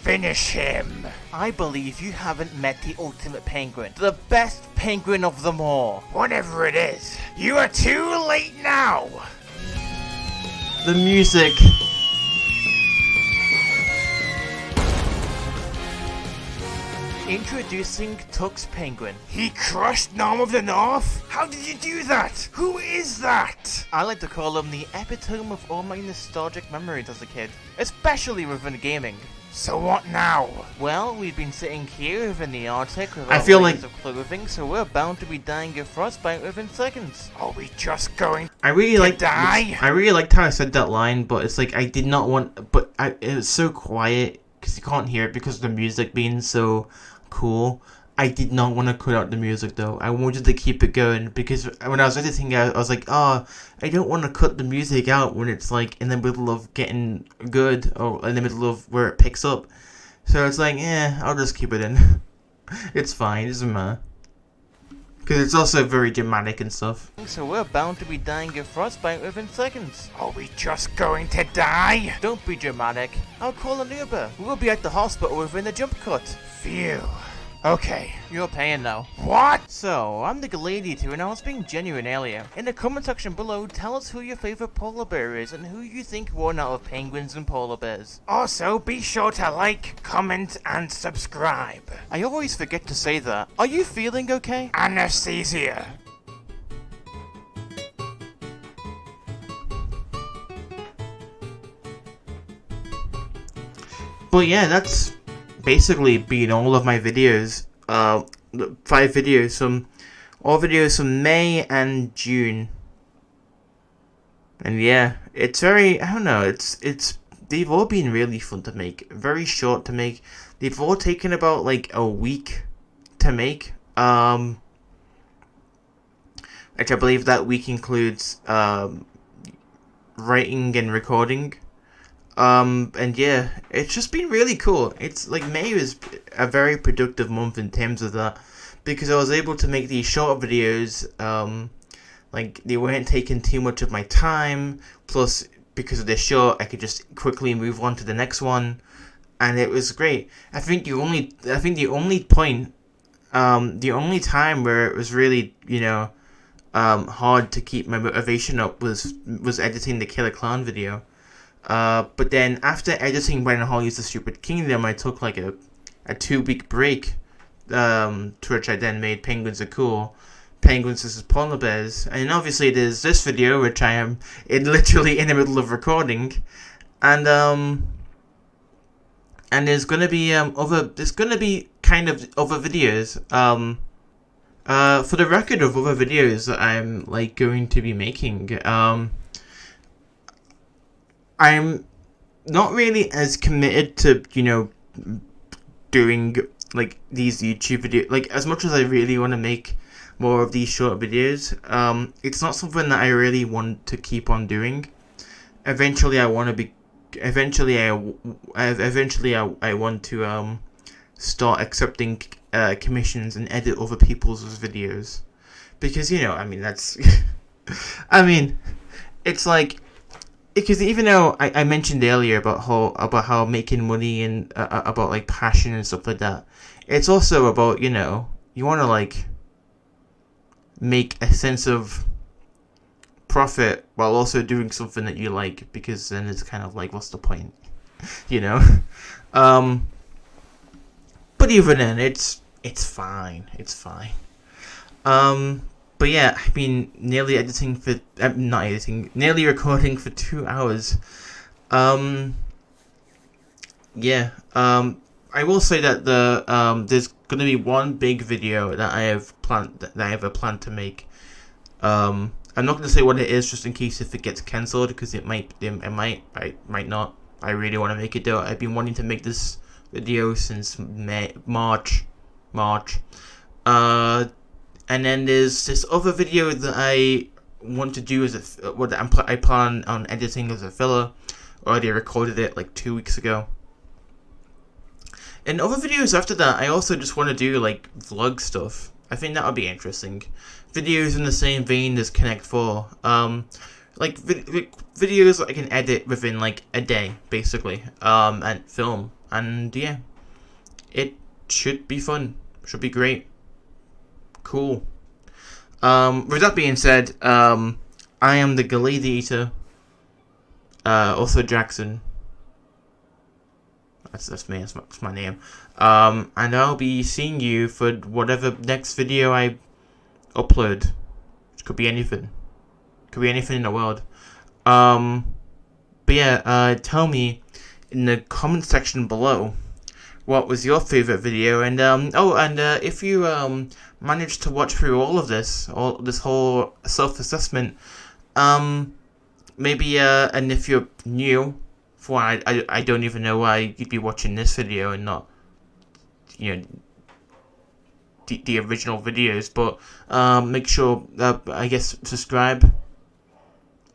finish him. I believe you haven't met the ultimate penguin. The best penguin of them all. Whatever it is, you are too late now. The music. Introducing Tux Penguin. He crushed Norm of the North? How did you do that? Who is that? I like to call him the epitome of all my nostalgic memories as a kid, especially within gaming. So what now? Well, we've been sitting here within the Arctic with I our feel layers like- of clothing, so we're bound to be dying of frostbite within seconds. Are we just going I really liked die? I really liked how I said that line, but it's like I did not want, but it was so quiet because you can't hear it because of the music being so cool. I did not want to cut out the music though. I wanted to keep it going because when I was editing, I was like, oh, I don't want to cut the music out when it's like in the middle of getting good or in the middle of where it picks up. So it's like, I'll just keep it in. It's fine, it doesn't matter. Because it's also very dramatic and stuff. So we're bound to be dying of frostbite within seconds. Are we just going to die? Don't be dramatic. I'll call an Uber. We'll be at the hospital within a jump cut. Phew. Okay. You're paying now. What? So, I'm the Galladeiator and I was being genuine earlier. In the comment section below, tell us who your favorite polar bear is and who you think won out of penguins and polar bears. Also, be sure to like, comment, and subscribe. I always forget to say that. Are you feeling okay? Anesthesia. But yeah, that's basically been all of my videos. 5 videos, all videos from May and June. And yeah, it's very, I don't know, they've all been really fun to make, very short to make. They've all taken about like a week to make. Which I believe that week includes writing and recording. And yeah, it's just been really cool. It's like May was a very productive month in terms of that, because I was able to make these short videos, like they weren't taking too much of my time, plus because of they're short, I could just quickly move on to the next one, and it was great. I think the only point the only time where it was really, hard to keep my motivation up was editing the Killer Clown video. But then after editing When Holly's The Stupid Kingdom, I took like a 2-week break, to which I then made Penguins Are Cool, Penguins vs. Polar Bears, and obviously there's this video, which I am literally in the middle of recording, and there's gonna be kind of other videos, for the record of other videos that I'm like going to be making. I'm not really as committed to, doing like these YouTube videos, like as much as I really want to make more of these short videos. It's not something that I really want to keep on doing. Eventually I want to start accepting commissions and edit other people's videos, because that's it's like, because even though I mentioned earlier about how making money and about like passion and stuff like that, it's also about, you want to like make a sense of profit while also doing something that you like, because then it's kind of like, what's the point, but even then it's fine. But yeah, I've been nearly recording for 2 hours. I will say that there's gonna be one big video that I have a plan to make. I'm not gonna say what it is, just in case if it gets cancelled, because it might, I might not. I really want to make it though. I've been wanting to make this video since March. And then there's this other video that I want to do I plan on editing as a filler. Already recorded it like 2 weeks ago. And other videos after that, I also just want to do like vlog stuff. I think that would be interesting. Videos in the same vein as Connect 4. Like videos that I can edit within like a day, basically. And film. And yeah, it should be fun. Should be great. Cool. With that being said, I am the Galladeiator. Also Jackson. That's me. That's my name. And I'll be seeing you for whatever next video I upload. Which could be anything. Could be anything in the world. But yeah, tell me in the comment section below what was your favorite video, and if you managed to watch through all of this whole self-assessment, maybe and if you're new, for I don't even know why you'd be watching this video and not the original videos, but make sure I guess subscribe.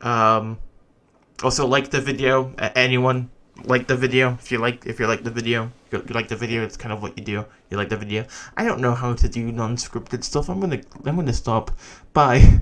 Also like the video. Anyone like the video? If you like the video, you like the video. It's kind of what you do. You like the video. I don't know how to do non-scripted stuff. I'm gonna stop. Bye.